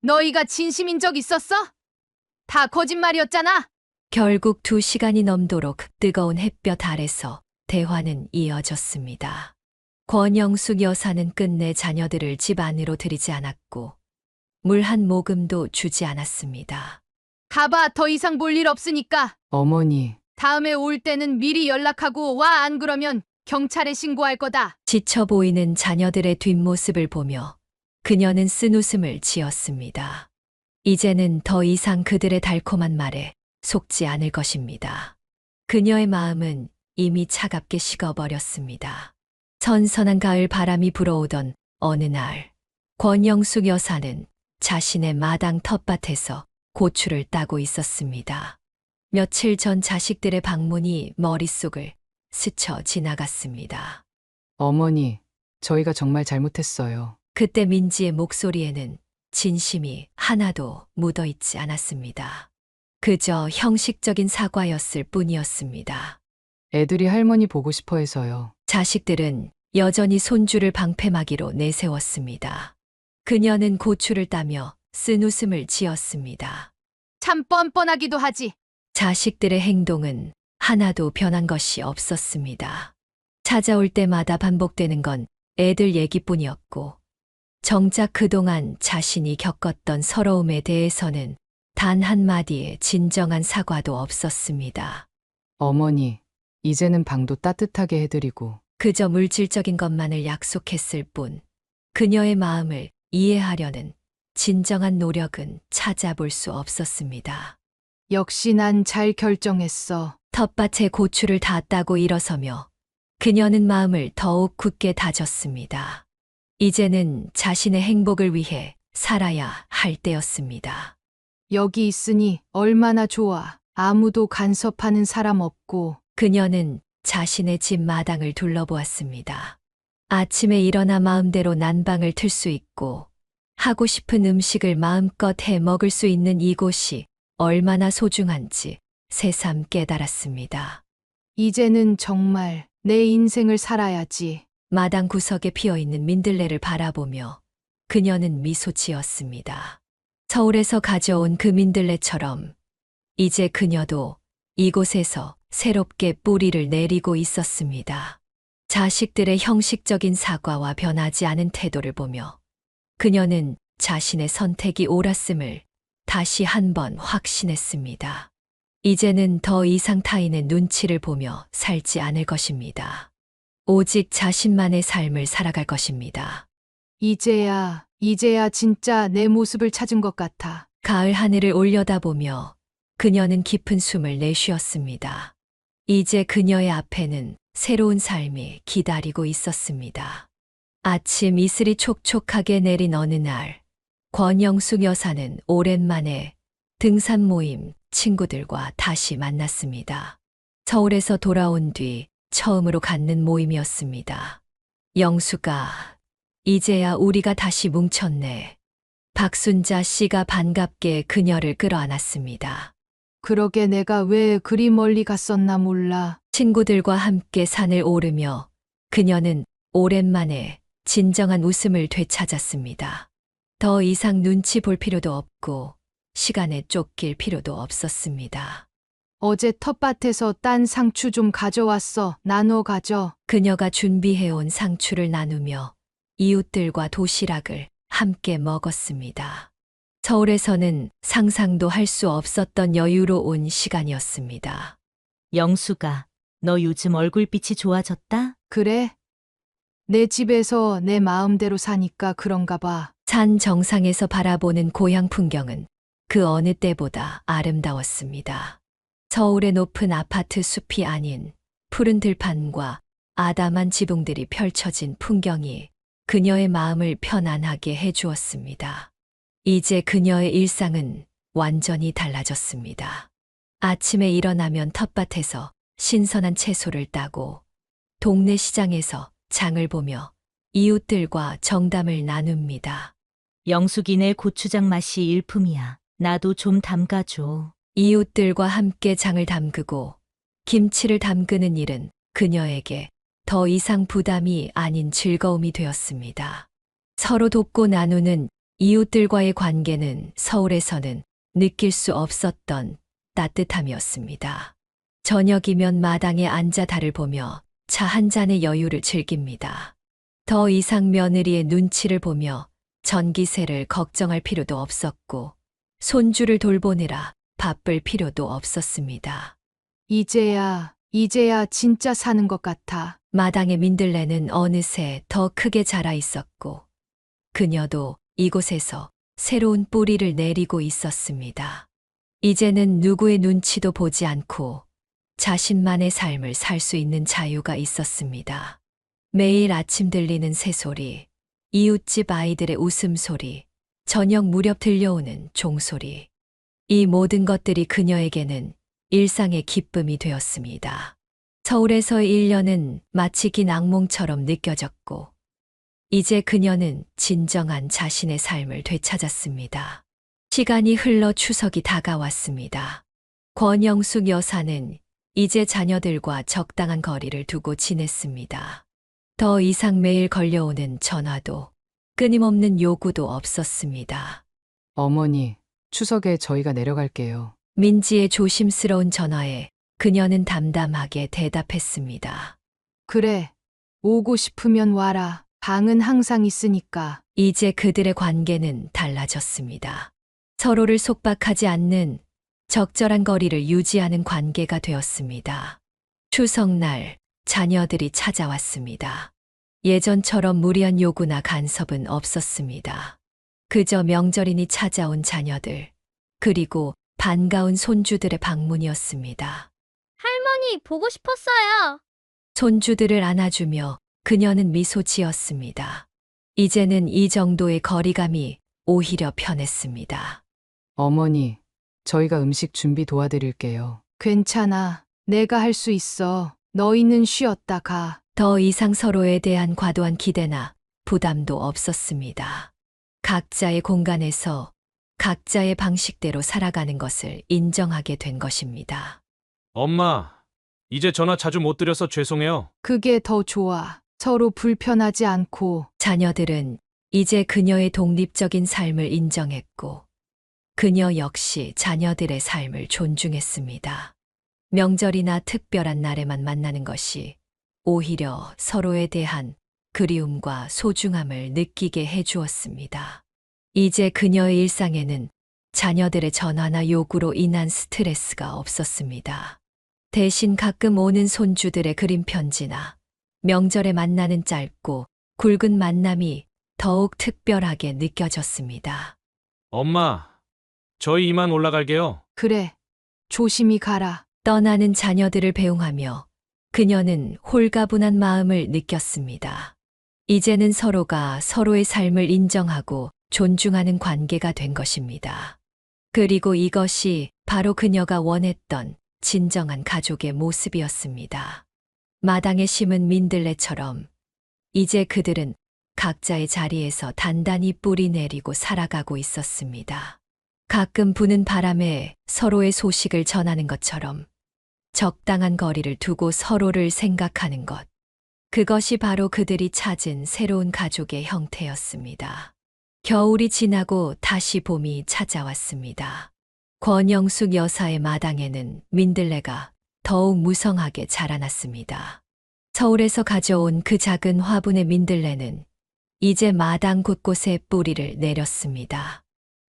Speaker 2: 너희가 진심인 적 있었어? 다 거짓말이었잖아.
Speaker 4: 결국 2시간이 넘도록 뜨거운 햇볕 아래서 대화는 이어졌습니다. 권영숙 여사는 끝내 자녀들을 집 안으로 들이지 않았고 물 한 모금도 주지 않았습니다.
Speaker 2: 가봐. 더 이상 볼 일 없으니까.
Speaker 1: 어머니,
Speaker 2: 다음에 올 때는 미리 연락하고 와. 안 그러면 경찰에 신고할 거다.
Speaker 4: 지쳐 보이는 자녀들의 뒷모습을 보며 그녀는 쓴웃음을 지었습니다. 이제는 더 이상 그들의 달콤한 말에 속지 않을 것입니다. 그녀의 마음은 이미 차갑게 식어버렸습니다. 선선한 가을 바람이 불어오던 어느 날, 권영숙 여사는 자신의 마당 텃밭에서 고추를 따고 있었습니다. 며칠 전 자식들의 방문이 머릿속을 스쳐 지나갔습니다.
Speaker 1: 어머니, 저희가 정말 잘못했어요.
Speaker 4: 그때 민지의 목소리에는 진심이 하나도 묻어 있지 않았습니다. 그저 형식적인 사과였을 뿐이었습니다.
Speaker 1: 애들이 할머니 보고 싶어 해서요.
Speaker 4: 자식들은 여전히 손주를 방패막이로 내세웠습니다. 그녀는 고추를 따며 쓴 웃음을 지었습니다.
Speaker 2: 참 뻔뻔하기도 하지.
Speaker 4: 자식들의 행동은 하나도 변한 것이 없었습니다. 찾아올 때마다 반복되는 건 애들 얘기뿐이었고, 정작 그동안 자신이 겪었던 서러움에 대해서는 단 한마디의 진정한 사과도 없었습니다.
Speaker 1: 어머니, 이제는 방도 따뜻하게 해드리고.
Speaker 4: 그저 물질적인 것만을 약속했을 뿐, 그녀의 마음을 이해하려는 진정한 노력은 찾아볼 수 없었습니다.
Speaker 2: 역시 난 잘 결정했어.
Speaker 4: 텃밭에 고추를 다 따고 일어서며 그녀는 마음을 더욱 굳게 다졌습니다. 이제는 자신의 행복을 위해 살아야 할 때였습니다.
Speaker 2: 여기 있으니 얼마나 좋아. 아무도 간섭하는 사람 없고.
Speaker 4: 그녀는 자신의 집 마당을 둘러보았습니다. 아침에 일어나 마음대로 난방을 틀 수 있고 하고 싶은 음식을 마음껏 해 먹을 수 있는 이곳이 얼마나 소중한지 새삼 깨달았습니다.
Speaker 2: 이제는 정말 내 인생을 살아야지.
Speaker 4: 마당 구석에 피어있는 민들레를 바라보며 그녀는 미소 지었습니다. 서울에서 가져온 그 민들레처럼 이제 그녀도 이곳에서 새롭게 뿌리를 내리고 있었습니다. 자식들의 형식적인 사과와 변하지 않은 태도를 보며 그녀는 자신의 선택이 옳았음을 다시 한번 확신했습니다. 이제는 더 이상 타인의 눈치를 보며 살지 않을 것입니다. 오직 자신만의 삶을 살아갈 것입니다.
Speaker 2: 이제야 진짜 내 모습을 찾은 것 같아.
Speaker 4: 가을 하늘을 올려다보며 그녀는 깊은 숨을 내쉬었습니다. 이제 그녀의 앞에는 새로운 삶이 기다리고 있었습니다. 아침 이슬이 촉촉하게 내린 어느 날, 권영숙 여사는 오랜만에 등산 모임 친구들과 다시 만났습니다. 서울에서 돌아온 뒤 처음으로 갖는 모임이었습니다. 영숙아, 이제야 우리가 다시 뭉쳤네. 박순자 씨가 반갑게 그녀를 끌어안았습니다.
Speaker 2: 그러게 내가 왜 그리 멀리 갔었나 몰라.
Speaker 4: 친구들과 함께 산을 오르며 그녀는 오랜만에 진정한 웃음을 되찾았습니다. 더 이상 눈치 볼 필요도 없고 시간에 쫓길 필요도 없었습니다.
Speaker 2: 어제 텃밭에서 딴 상추 좀 가져왔어. 나눠 가져.
Speaker 4: 그녀가 준비해온 상추를 나누며 이웃들과 도시락을 함께 먹었습니다. 서울에서는 상상도 할 수 없었던 여유로운 시간이었습니다.
Speaker 7: 영수가, 너 요즘 얼굴빛이 좋아졌다?
Speaker 2: 그래? 내 집에서 내 마음대로 사니까 그런가 봐.
Speaker 4: 산 정상에서 바라보는 고향 풍경은 그 어느 때보다 아름다웠습니다. 서울의 높은 아파트 숲이 아닌 푸른 들판과 아담한 지붕들이 펼쳐진 풍경이 그녀의 마음을 편안하게 해주었습니다. 이제 그녀의 일상은 완전히 달라졌습니다. 아침에 일어나면 텃밭에서 신선한 채소를 따고 동네 시장에서 장을 보며 이웃들과 정담을 나눕니다.
Speaker 7: 영숙이네 고추장 맛이 일품이야. 나도 좀 담가줘.
Speaker 4: 이웃들과 함께 장을 담그고 김치를 담그는 일은 그녀에게 더 이상 부담이 아닌 즐거움이 되었습니다. 서로 돕고 나누는 이웃들과의 관계는 서울에서는 느낄 수 없었던 따뜻함이었습니다. 저녁이면 마당에 앉아 달을 보며 차 한 잔의 여유를 즐깁니다. 더 이상 며느리의 눈치를 보며 전기세를 걱정할 필요도 없었고 손주를 돌보느라 바쁠 필요도 없었습니다.
Speaker 2: 이제야 진짜 사는 것 같아.
Speaker 4: 마당의 민들레는 어느새 더 크게 자라 있었고 그녀도 이곳에서 새로운 뿌리를 내리고 있었습니다. 이제는 누구의 눈치도 보지 않고 자신만의 삶을 살 수 있는 자유가 있었습니다. 매일 아침 들리는 새소리, 이웃집 아이들의 웃음소리, 저녁 무렵 들려오는 종소리. 이 모든 것들이 그녀에게는 일상의 기쁨이 되었습니다. 서울에서의 1년은 마치 긴 악몽처럼 느껴졌고, 이제 그녀는 진정한 자신의 삶을 되찾았습니다. 시간이 흘러 추석이 다가왔습니다. 권영숙 여사는 이제 자녀들과 적당한 거리를 두고 지냈습니다. 더 이상 매일 걸려오는 전화도 끊임없는 요구도 없었습니다.
Speaker 1: 어머니, 추석에 저희가 내려갈게요.
Speaker 4: 민지의 조심스러운 전화에 그녀는 담담하게 대답했습니다.
Speaker 2: 그래. 오고 싶으면 와라. 방은 항상 있으니까.
Speaker 4: 이제 그들의 관계는 달라졌습니다. 서로를 속박하지 않는 적절한 거리를 유지하는 관계가 되었습니다. 추석날 자녀들이 찾아왔습니다. 예전처럼 무리한 요구나 간섭은 없었습니다. 그저 명절이니 찾아온 자녀들, 그리고 반가운 손주들의 방문이었습니다.
Speaker 3: 할머니, 보고 싶었어요.
Speaker 4: 손주들을 안아주며 그녀는 미소 지었습니다. 이제는 이 정도의 거리감이 오히려 편했습니다.
Speaker 1: 어머니, 저희가 음식 준비 도와드릴게요.
Speaker 2: 괜찮아. 내가 할 수 있어. 너희는 쉬었다 가.
Speaker 4: 더 이상 서로에 대한 과도한 기대나 부담도 없었습니다. 각자의 공간에서 각자의 방식대로 살아가는 것을 인정하게 된 것입니다.
Speaker 6: 엄마, 이제 전화 자주 못 드려서 죄송해요.
Speaker 2: 그게 더 좋아. 서로 불편하지 않고.
Speaker 4: 자녀들은 이제 그녀의 독립적인 삶을 인정했고, 그녀 역시 자녀들의 삶을 존중했습니다. 명절이나 특별한 날에만 만나는 것이 오히려 서로에 대한 그리움과 소중함을 느끼게 해주었습니다. 이제 그녀의 일상에는 자녀들의 전화나 요구로 인한 스트레스가 없었습니다. 대신 가끔 오는 손주들의 그림 편지나 명절에 만나는 짧고 굵은 만남이 더욱 특별하게 느껴졌습니다.
Speaker 6: 엄마, 저희 이만 올라갈게요.
Speaker 2: 그래. 조심히 가라.
Speaker 4: 떠나는 자녀들을 배웅하며 그녀는 홀가분한 마음을 느꼈습니다. 이제는 서로가 서로의 삶을 인정하고 존중하는 관계가 된 것입니다. 그리고 이것이 바로 그녀가 원했던 진정한 가족의 모습이었습니다. 마당에 심은 민들레처럼 이제 그들은 각자의 자리에서 단단히 뿌리 내리고 살아가고 있었습니다. 가끔 부는 바람에 서로의 소식을 전하는 것처럼 적당한 거리를 두고 서로를 생각하는 것. 그것이 바로 그들이 찾은 새로운 가족의 형태였습니다. 겨울이 지나고 다시 봄이 찾아왔습니다. 권영숙 여사의 마당에는 민들레가 더욱 무성하게 자라났습니다. 서울에서 가져온 그 작은 화분의 민들레는 이제 마당 곳곳에 뿌리를 내렸습니다.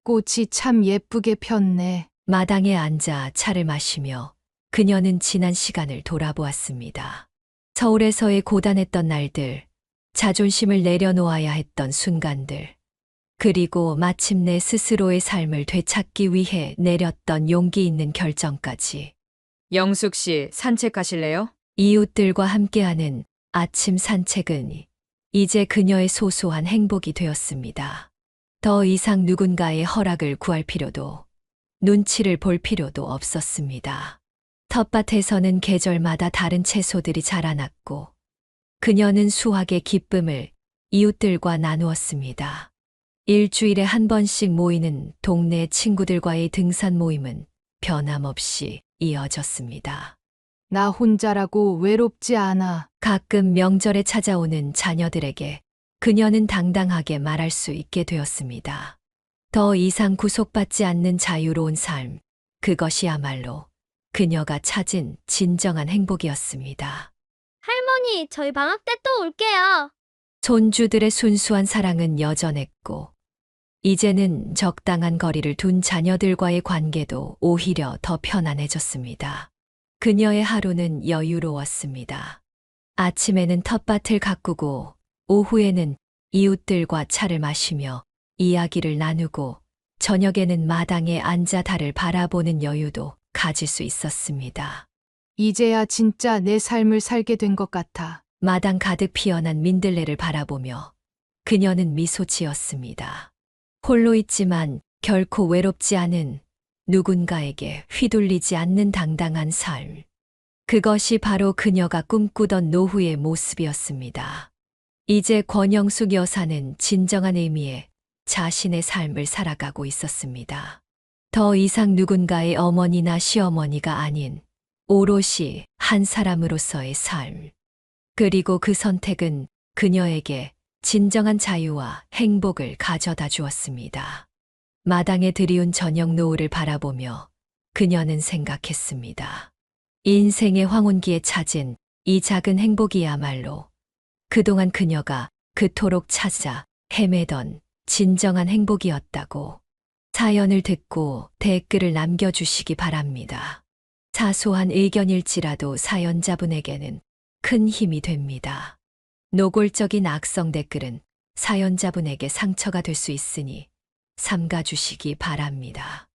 Speaker 2: 꽃이 참 예쁘게 폈네.
Speaker 4: 마당에 앉아 차를 마시며 그녀는 지난 시간을 돌아보았습니다. 서울에서의 고단했던 날들, 자존심을 내려놓아야 했던 순간들, 그리고 마침내 스스로의 삶을 되찾기 위해 내렸던 용기 있는 결정까지.
Speaker 12: 영숙 씨, 산책하실래요?
Speaker 4: 이웃들과 함께하는 아침 산책은 이제 그녀의 소소한 행복이 되었습니다. 더 이상 누군가의 허락을 구할 필요도, 눈치를 볼 필요도 없었습니다. 텃밭에서는 계절마다 다른 채소들이 자라났고, 그녀는 수확의 기쁨을 이웃들과 나누었습니다. 일주일에 한 번씩 모이는 동네 친구들과의 등산 모임은 변함없이 이어졌습니다.
Speaker 2: 나 혼자라고 외롭지 않아.
Speaker 4: 가끔 명절에 찾아오는 자녀들에게 그녀는 당당하게 말할 수 있게 되었습니다. 더 이상 구속받지 않는 자유로운 삶, 그것이야말로 그녀가 찾은 진정한 행복이었습니다.
Speaker 3: 할머니, 저희 방학 때 또 올게요.
Speaker 4: 손주들의 순수한 사랑은 여전했고, 이제는 적당한 거리를 둔 자녀들과의 관계도 오히려 더 편안해졌습니다. 그녀의 하루는 여유로웠습니다. 아침에는 텃밭을 가꾸고, 오후에는 이웃들과 차를 마시며 이야기를 나누고 저녁에는 마당에 앉아 달을 바라보는 여유도 가질 수 있었습니다.
Speaker 2: 이제야 진짜 내 삶을 살게 된 것 같아.
Speaker 4: 마당 가득 피어난 민들레를 바라보며 그녀는 미소 지었습니다. 홀로 있지만 결코 외롭지 않은 누군가에게 휘둘리지 않는 당당한 삶. 그것이 바로 그녀가 꿈꾸던 노후의 모습이었습니다. 이제 권영숙 여사는 진정한 의미의 자신의 삶을 살아가고 있었습니다. 더 이상 누군가의 어머니나 시어머니가 아닌 오롯이 한 사람으로서의 삶. 그리고 그 선택은 그녀에게 진정한 자유와 행복을 가져다 주었습니다. 마당에 들이운 저녁 노을을 바라보며 그녀는 생각했습니다. 인생의 황혼기에 찾은 이 작은 행복이야말로 그동안 그녀가 그토록 찾아 헤매던 진정한 행복이었다고. 사연을 듣고 댓글을 남겨주시기 바랍니다. 사소한 의견일지라도 사연자분에게는 큰 힘이 됩니다. 노골적인 악성 댓글은 사연자분에게 상처가 될 수 있으니 삼가주시기 바랍니다.